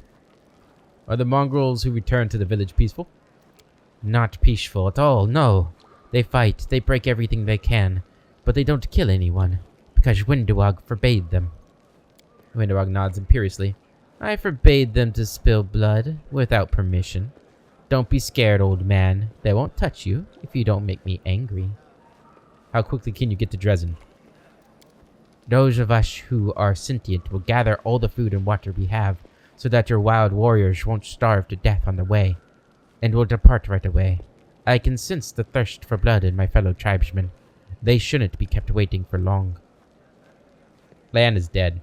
Are the mongrels who returned to the village peaceful? Not peaceful at all, no. They fight, they break everything they can, but they don't kill anyone, because Windwalk forbade them. Windwalk nods imperiously. I forbade them to spill blood without permission. Don't be scared, old man. They won't touch you if you don't make me angry. How quickly can you get to Dresden? Those of us who are sentient will gather all the food and water we have, so that your wild warriors won't starve to death on the way, and will depart right away. I can sense the thirst for blood in my fellow tribesmen. They shouldn't be kept waiting for long. Lan is dead.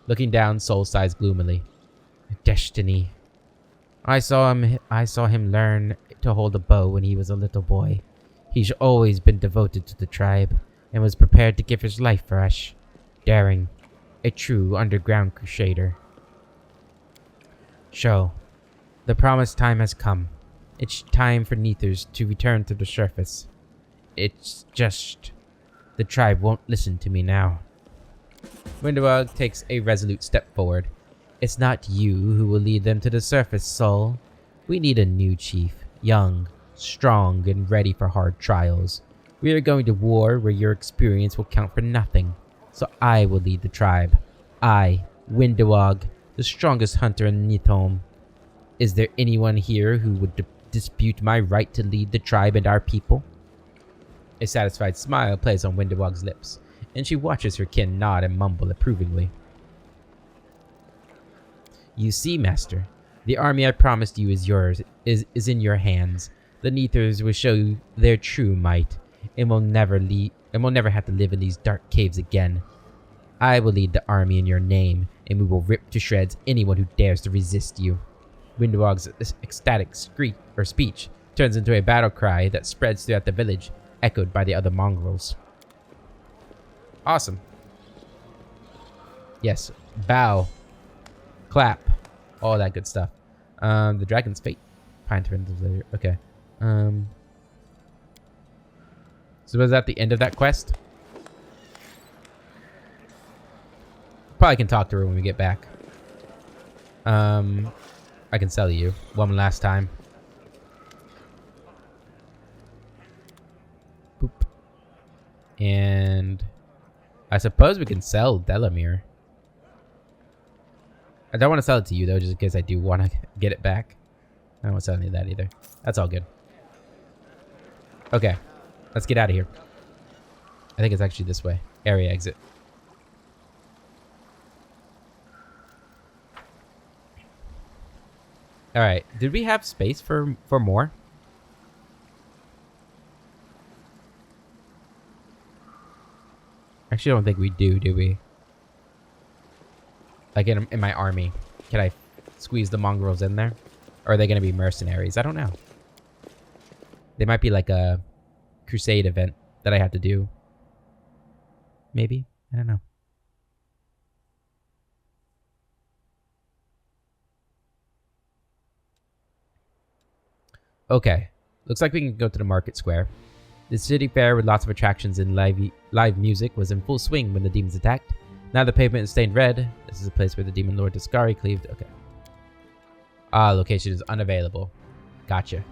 Looking down, Sol sighs gloomily. Destiny. I saw him learn to hold a bow when he was a little boy. He's always been devoted to the tribe, and was prepared to give his life for us. Daring. A true underground crusader. So, the promised time has come. It's time for Neathers to return to the surface. It's just... the tribe won't listen to me now. Windwalk takes a resolute step forward. It's not you who will lead them to the surface, Sol. We need a new chief. Young, strong, and ready for hard trials. We are going to war where your experience will count for nothing. So I will lead the tribe. I, Windwalk, the strongest hunter in Nithome. Is there anyone here who would dispute my right to lead the tribe and our people? A satisfied smile plays on Windwalk's lips, and she watches her kin nod and mumble approvingly. You see, Master, The army I promised you is yours, is in your hands. The Neathers will show you their true might, and will never have to live in these dark caves again. I will lead the army in your name, and we will rip to shreds anyone who dares to resist you. Windwog's ecstatic speech turns into a battle cry that spreads throughout the village, echoed by the other mongrels. Awesome. Yes, bow, clap, all that good stuff. The Dragon's Fate. Pine turns later. Okay. So was that the end of that quest? Probably can talk to her when we get back. I can sell you one last time. Boop. And I suppose we can sell Delamere. I don't want to sell it to you though, just in case I do want to get it back. I don't want to sell any of that either. That's all good. Okay, let's get out of here. I think it's actually this way. Area exit. All right. Did we have space for more? Actually, I don't think we do we? Like in my army. Can I squeeze the mongrels in there? Or are they going to be mercenaries? I don't know. They might be like a crusade event that I have to do. Maybe? I don't know. Okay. Looks like we can go to the market square. The city fair with lots of attractions and live music was in full swing when the demons attacked. Now the pavement is stained red. This is a place where the demon lord Discari cleaved. Okay. Location is unavailable. Gotcha.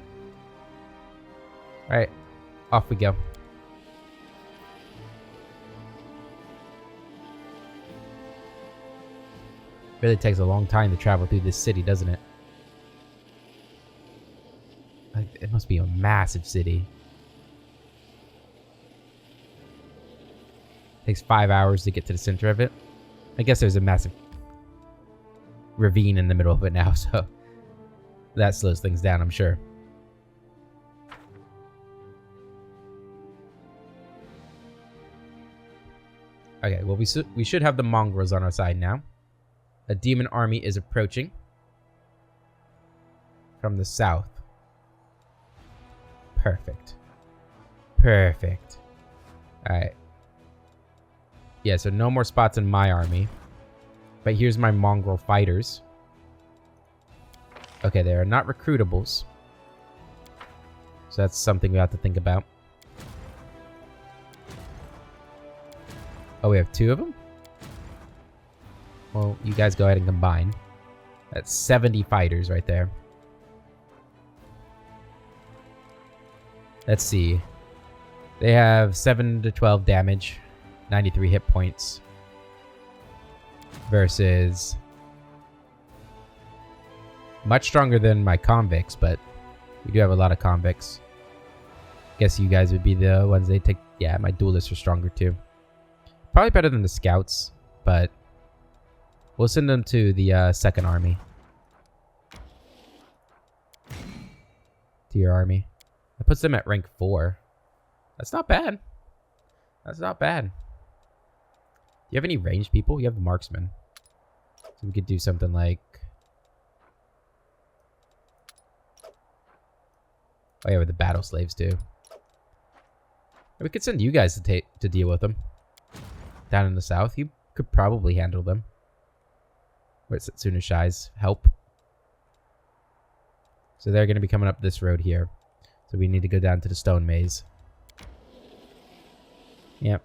Alright. Off we go. Really takes a long time to travel through this city, doesn't it? Like, it must be a massive city. Takes 5 hours to get to the center of it. I guess there's a massive ravine in the middle of it now, so that slows things down, I'm sure. Okay, well, we should have the mongrels on our side now. A demon army is approaching from the south. Perfect. Perfect. Alright. Yeah, so no more spots in my army. But here's my mongrel fighters. Okay, they are not recruitables. So that's something we have to think about. Oh, we have 2 of them? Well, you guys go ahead and combine. That's 70 fighters right there. Let's see. They have 7 to 12 damage, 93 hit points. Versus much stronger than my convicts, but we do have a lot of convicts. Guess you guys would be the ones they take. Yeah, my duelists are stronger too. Probably better than the scouts, but we'll send them to the second army. To your army. That puts them at rank 4. That's not bad. That's not bad. Do you have any ranged people? You have the marksman. So we could do something like... Oh yeah, with the battle slaves too. We could send you guys to deal with them. Down in the south, you could probably handle them. With Setsuna Shai's help. So they're going to be coming up this road here. So we need to go down to the stone maze. Yep,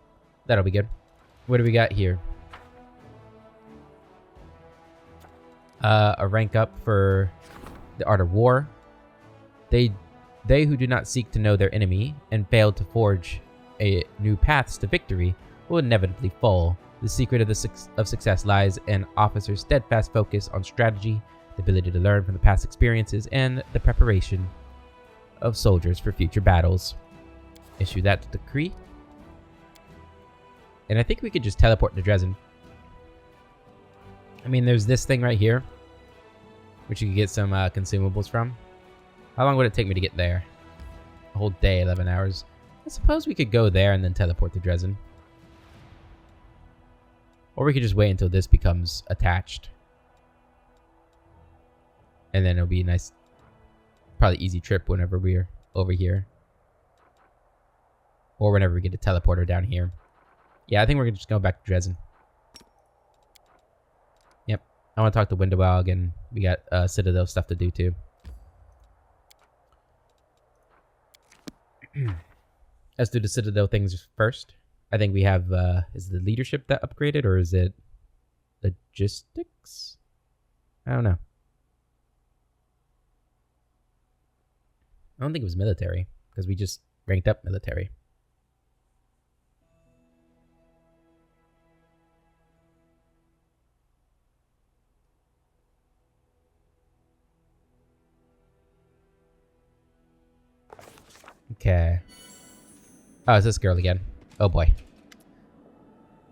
that'll be good. What do we got here? A rank up for the Art of War. They who do not seek to know their enemy and fail to forge new paths to victory will inevitably fall. The secret of success lies in officers' steadfast focus on strategy, the ability to learn from the past experiences, and the preparation of soldiers for future battles. Issue that decree. And I think we could just teleport to Dresden. I mean, there's this thing right here. which you could get some consumables from. How long would it take me to get there? A whole day, 11 hours. I suppose we could go there and then teleport to Dresden. Or we could just wait until this becomes attached. And then it'll be a nice, probably easy trip whenever we're over here. Or whenever we get a teleporter down here. Yeah, I think we're just going back to Dresden. Yep. I want to talk to Windowog, and we got Citadel stuff to do too. Let's do the Citadel things first. I think we have, is the leadership that upgraded, or is it logistics? I don't know. I don't think it was military, because we just ranked up military. Okay. Oh, it's this girl again. Oh boy.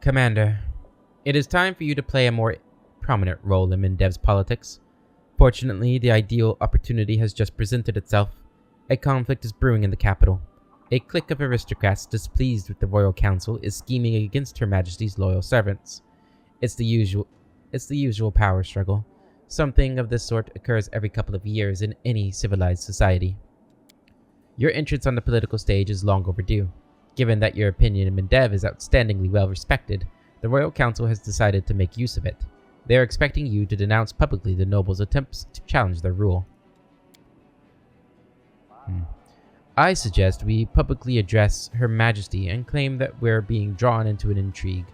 Commander, it is time for you to play a more prominent role in Mindev's politics. Fortunately, the ideal opportunity has just presented itself. A conflict is brewing in the capital. A clique of aristocrats displeased with the Royal Council is scheming against Her Majesty's loyal servants. It's the usual power struggle. Something of this sort occurs every couple of years in any civilized society. Your entrance on the political stage is long overdue. Given that your opinion in Mindev is outstandingly well respected, the Royal Council has decided to make use of it. They are expecting you to denounce publicly the nobles' attempts to challenge their rule. I suggest we publicly address Her Majesty and claim that we're being drawn into an intrigue.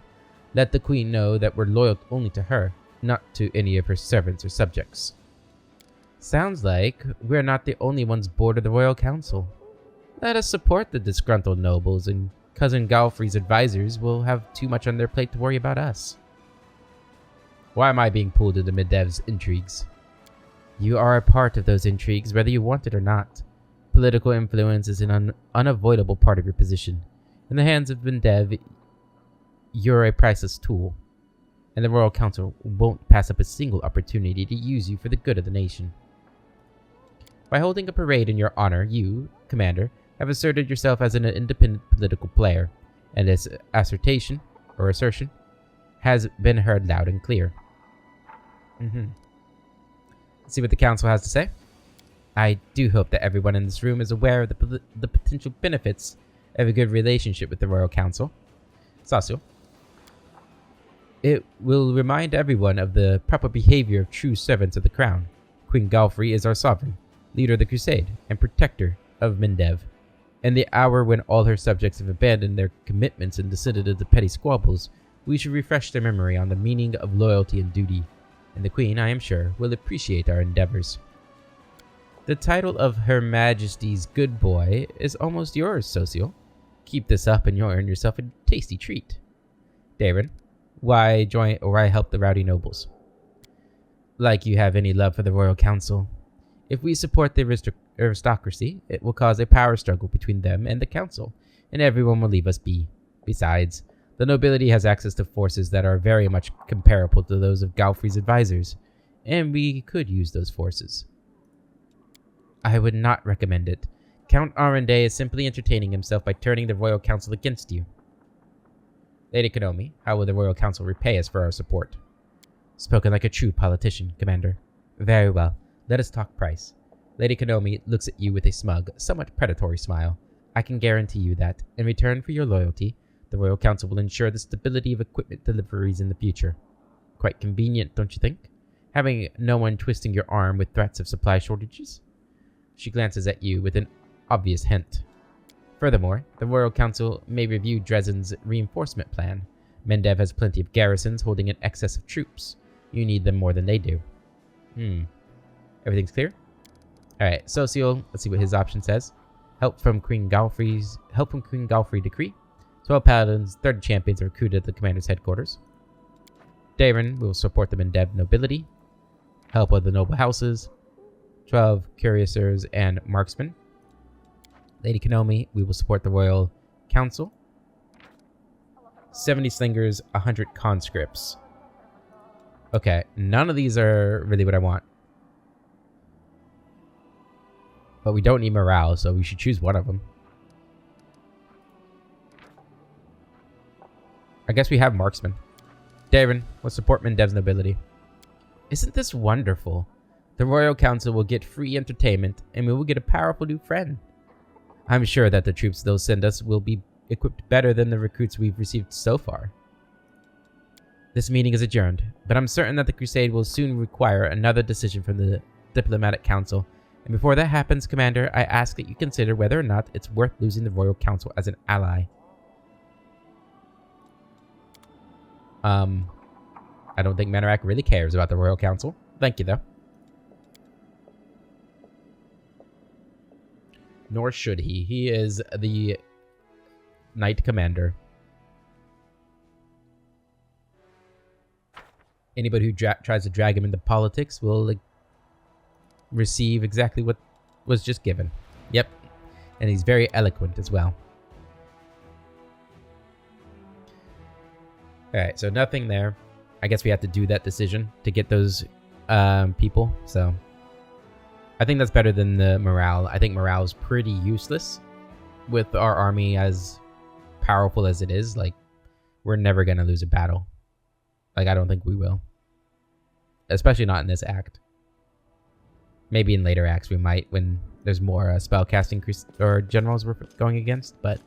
Let the Queen know that we're loyal only to her, not to any of her servants or subjects. Sounds like we're not the only ones bored of the Royal Council. Let us support the disgruntled nobles, and Cousin Galfrey's advisors will have too much on their plate to worry about us. Why am I being pulled into Mindev's intrigues? You are a part of those intrigues, whether you want it or not. Political influence is an unavoidable part of your position. In the hands of Mindev, you're a priceless tool, and the Royal Council won't pass up a single opportunity to use you for the good of the nation. By holding a parade in your honor, you, Commander, have asserted yourself as an independent political player, and this assertion has been heard loud and clear. Let's see what the Council has to say. I do hope that everyone in this room is aware of the potential benefits of a good relationship with the Royal Council. Sasio. It will remind everyone of the proper behavior of true servants of the Crown. Queen Galfrey is our sovereign, leader of the Crusade, and protector of Mindev. In the hour when all her subjects have abandoned their commitments and descended into petty squabbles, we should refresh their memory on the meaning of loyalty and duty, and the Queen, I am sure, will appreciate our endeavors. The title of Her Majesty's Good Boy is almost yours, Socio. Keep this up and you'll earn yourself a tasty treat. Darren, why help the rowdy nobles? Like you have any love for the Royal Council. If we support the aristocracy, it will cause a power struggle between them and the Council, and everyone will leave us be. Besides, the nobility has access to forces that are very much comparable to those of Galfrey's advisors, and we could use those forces. I would not recommend it. Count Arendae is simply entertaining himself by turning the Royal Council against you. Lady Konomi, how will the Royal Council repay us for our support? Spoken like a true politician, Commander. Very well. Let us talk price. Lady Konomi looks at you with a smug, somewhat predatory smile. I can guarantee you that, in return for your loyalty, the Royal Council will ensure the stability of equipment deliveries in the future. Quite convenient, don't you think? Having no one twisting your arm with threats of supply shortages? She glances at you with an obvious hint. Furthermore, the Royal Council may review Dresden's reinforcement plan. Mindev has plenty of garrisons holding an excess of troops. You need them more than they do. Everything's clear? Alright, Socio, let's see what his option says. Help from Queen Galfrey decree. 12 paladins, 30 champions are recruited at the commander's headquarters. Darren will support the Mindev nobility. Help of the noble houses. 12 cuirassiers and marksmen. Lady Konomi, we will support the Royal Council. 70 slingers, 100 conscripts. Okay, none of these are really what I want. But we don't need morale, so we should choose one of them. I guess we have marksman. Darren, what support Mendev's nobility? Isn't this wonderful? The Royal Council will get free entertainment, and we will get a powerful new friend. I'm sure that the troops they'll send us will be equipped better than the recruits we've received so far. This meeting is adjourned, but I'm certain that the crusade will soon require another decision from the Diplomatic Council. And before that happens, Commander, I ask that you consider whether or not it's worth losing the Royal Council as an ally. I don't think Manarak really cares about the Royal Council. Thank you, though. Nor should he. He is the Knight Commander. Anybody who tries to drag him into politics will receive exactly what was just given. Yep. And he's very eloquent as well. Alright, so nothing there. I guess we have to do that decision to get those people. So I think that's better than the morale. I think morale is pretty useless with our army as powerful as it is. Like, we're never going to lose a battle. Like, I don't think we will. Especially not in this act. Maybe in later acts we might, when there's more spellcasting or generals we're going against. But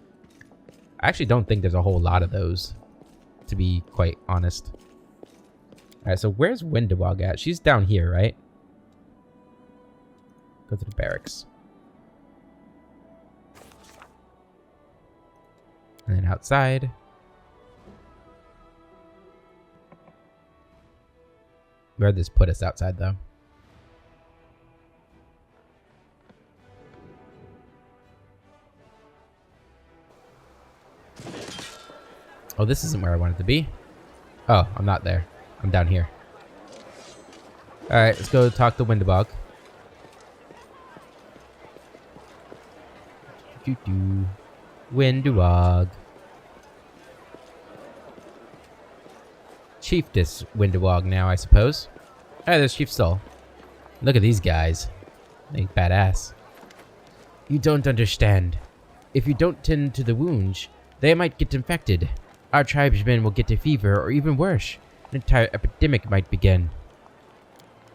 I actually don't think there's a whole lot of those, to be quite honest. Alright, so where's Windawag at? She's down here, right? Go to the barracks. And then outside. Where'd this put us outside, though? Oh, this isn't where I wanted to be. Oh, I'm not there. I'm down here. Alright, let's go talk to Windawag. Windawag. Chiefess Windawag now, I suppose. Alright, there's Chief Sol. Look at these guys. They badass. You don't understand. If you don't tend to the wounds, they might get infected. Our tribesmen will get a fever, or even worse, an entire epidemic might begin.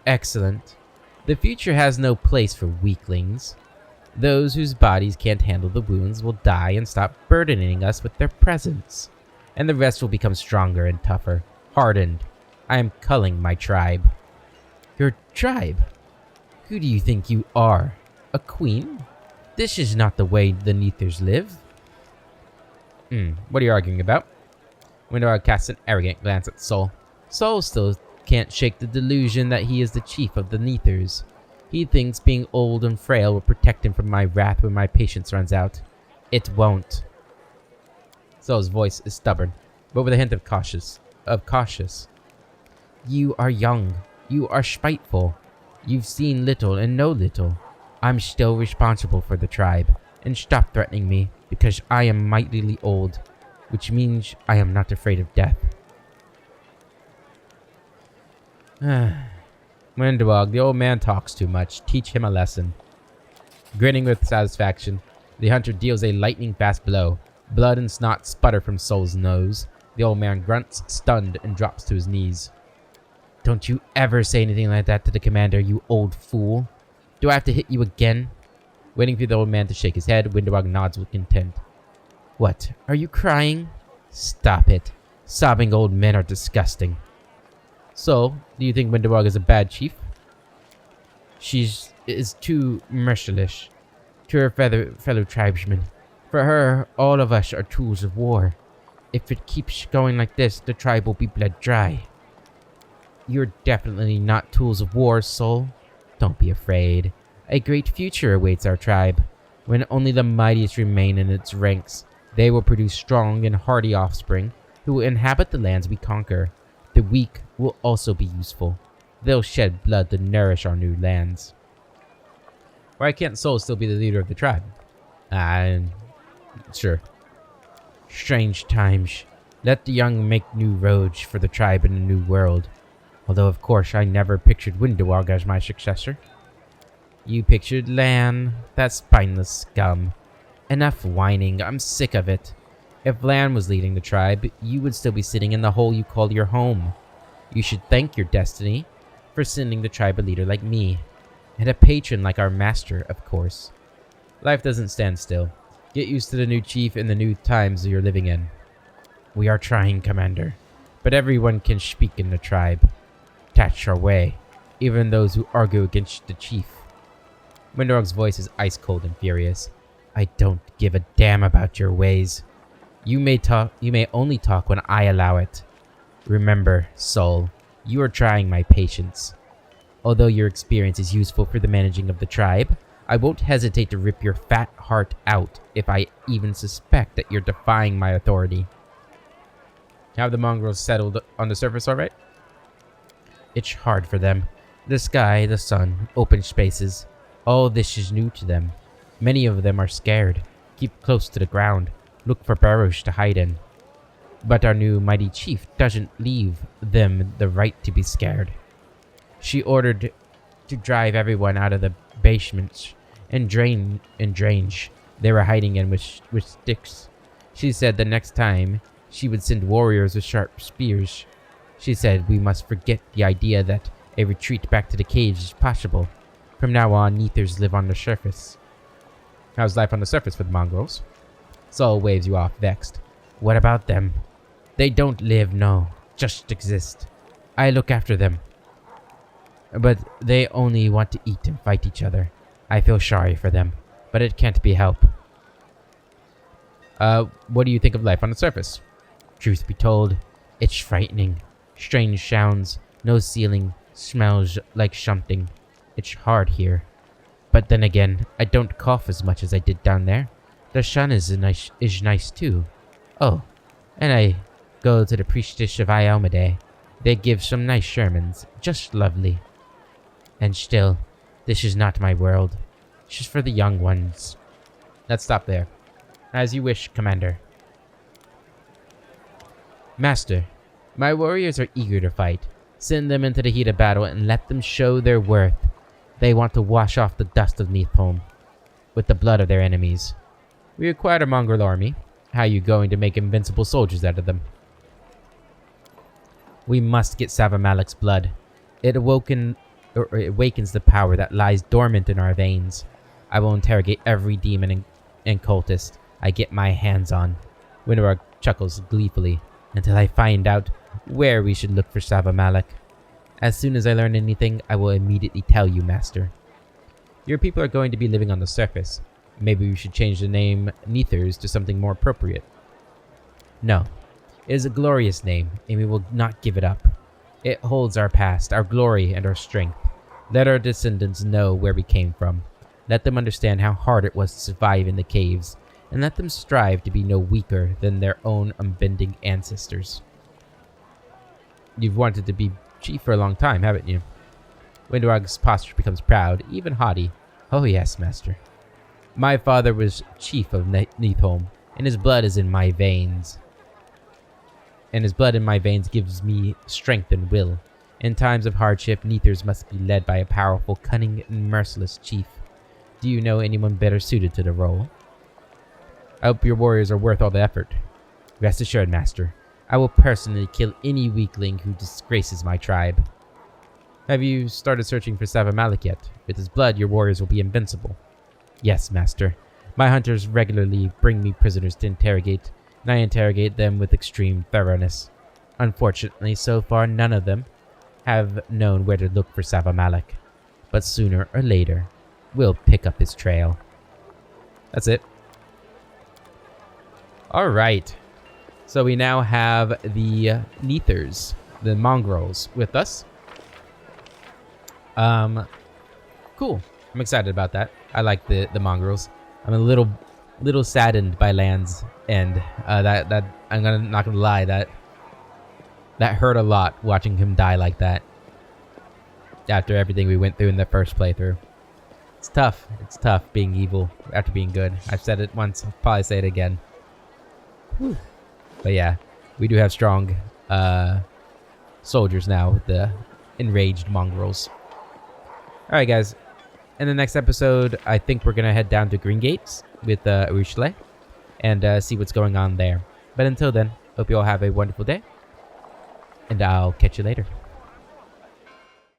Excellent. The future has no place for weaklings. Those whose bodies can't handle the wounds will die and stop burdening us with their presence. And the rest will become stronger and tougher, hardened. I am culling my tribe. Your tribe? Who do you think you are? A queen? This is not the way the Neithers live. What are you arguing about? Windawag casts an arrogant glance at Sol. Sol still can't shake the delusion that he is the chief of the Neithers. He thinks being old and frail will protect him from my wrath when my patience runs out. It won't. Sol's voice is stubborn, but with a hint of cautious. You are young. You are spiteful. You've seen little and know little. I'm still responsible for the tribe, and stop threatening me, because I am mightily old, which means I am not afraid of death. Windawag, the old man talks too much. Teach him a lesson. Grinning with satisfaction, the hunter deals a lightning-fast blow. Blood and snot sputter from Sol's nose. The old man grunts, stunned, and drops to his knees. Don't you ever say anything like that to the commander, you old fool. Do I have to hit you again? Waiting for the old man to shake his head, Windawag nods with content. What? Are you crying? Stop it. Sobbing old men are disgusting. So, do you think Windawag is a bad chief? She is too merciless to her fellow tribesmen. For her, all of us are tools of war. If it keeps going like this, the tribe will be bled dry. You're definitely not tools of war, Sol. Don't be afraid. A great future awaits our tribe. When only the mightiest remain in its ranks, they will produce strong and hardy offspring who will inhabit the lands we conquer. The weak will also be useful. They'll shed blood to nourish our new lands. Why can't Sol still be the leader of the tribe? Sure. Strange times. Let the young make new roads for the tribe in a new world. Although, of course, I never pictured Windawag as my successor. You pictured Lan, that spineless scum. Enough whining, I'm sick of it. If Lan was leading the tribe, you would still be sitting in the hole you call your home. You should thank your destiny for sending the tribe a leader like me. And a patron like our master, of course. Life doesn't stand still. Get used to the new chief and the new times you're living in. We are trying, Commander. But everyone can speak in the tribe. That's our way. Even those who argue against the chief. Windorg's voice is ice cold and furious. I don't give a damn about your ways. You may only talk when I allow it. Remember, Soul, you are trying my patience. Although your experience is useful for the managing of the tribe, I won't hesitate to rip your fat heart out if I even suspect that you're defying my authority. Have the mongrels settled on the surface alright? It's hard for them. The sky, the sun, open spaces. All this is new to them. Many of them are scared. Keep close to the ground. Look for burrows to hide in. But our new mighty chief doesn't leave them the right to be scared. She ordered to drive everyone out of the basements and drains they were hiding in with sticks. She said the next time she would send warriors with sharp spears. She said we must forget the idea that a retreat back to the caves is possible. From now on, Neithers live on the surface. How's life on the surface for the mongrels? Sol waves you off, vexed. What about them? They don't live, no. Just exist. I look after them. But they only want to eat and fight each other. I feel sorry for them, but it can't be helped. What do you think of life on the surface? Truth be told, it's frightening. Strange sounds, no ceiling, smells like something. It's hard here. But then again, I don't cough as much as I did down there. The sun is nice too. Oh, and I go to the priestess of Iomedae. They give some nice sermons, just lovely. And still, this is not my world. It's just for the young ones. Let's stop there. As you wish, Commander. Master, my warriors are eager to fight. Send them into the heat of battle and let them show their worth. They want to wash off the dust of Neithholm with the blood of their enemies. We acquired a mongrel army. How are you going to make invincible soldiers out of them? We must get Savamalik's blood. It awakens the power that lies dormant in our veins. I will interrogate every demon and cultist I get my hands on. Windorg chuckles gleefully until I find out where we should look for Savamalik. As soon as I learn anything, I will immediately tell you, Master. Your people are going to be living on the surface. Maybe we should change the name Neithers to something more appropriate. No. It is a glorious name, and we will not give it up. It holds our past, our glory, and our strength. Let our descendants know where we came from. Let them understand how hard it was to survive in the caves, and let them strive to be no weaker than their own unbending ancestors. You've wanted to be chief for a long time, haven't you? Windorg's posture becomes proud, even haughty. Oh yes, Master. My father was chief of Neithholm, and his blood is in my veins. And his blood in my veins gives me strength and will. In times of hardship, Neithers must be led by a powerful, cunning, and merciless chief. Do you know anyone better suited to the role? I hope your warriors are worth all the effort. Rest assured, Master. I will personally kill any weakling who disgraces my tribe. Have you started searching for Savamalik yet? With his blood, your warriors will be invincible. Yes, Master. My hunters regularly bring me prisoners to interrogate, and I interrogate them with extreme thoroughness. Unfortunately, so far none of them have known where to look for Savamalik. But sooner or later, we'll pick up his trail. That's it. Alright. So we now have the Neithers, the mongrels, with us. Cool. I'm excited about that. I like the mongrels. I'm a little saddened by Lan's end. That I'm not gonna lie, that hurt a lot watching him die like that. After everything we went through in the first playthrough. It's tough. It's tough being evil after being good. I've said it once, I'll probably say it again. Whew. But yeah, we do have strong soldiers now with the enraged mongrels. Alright guys, in the next episode, I think we're gonna head down to Green Gates with Ursula and see what's going on there. But until then, hope you all have a wonderful day, and I'll catch you later.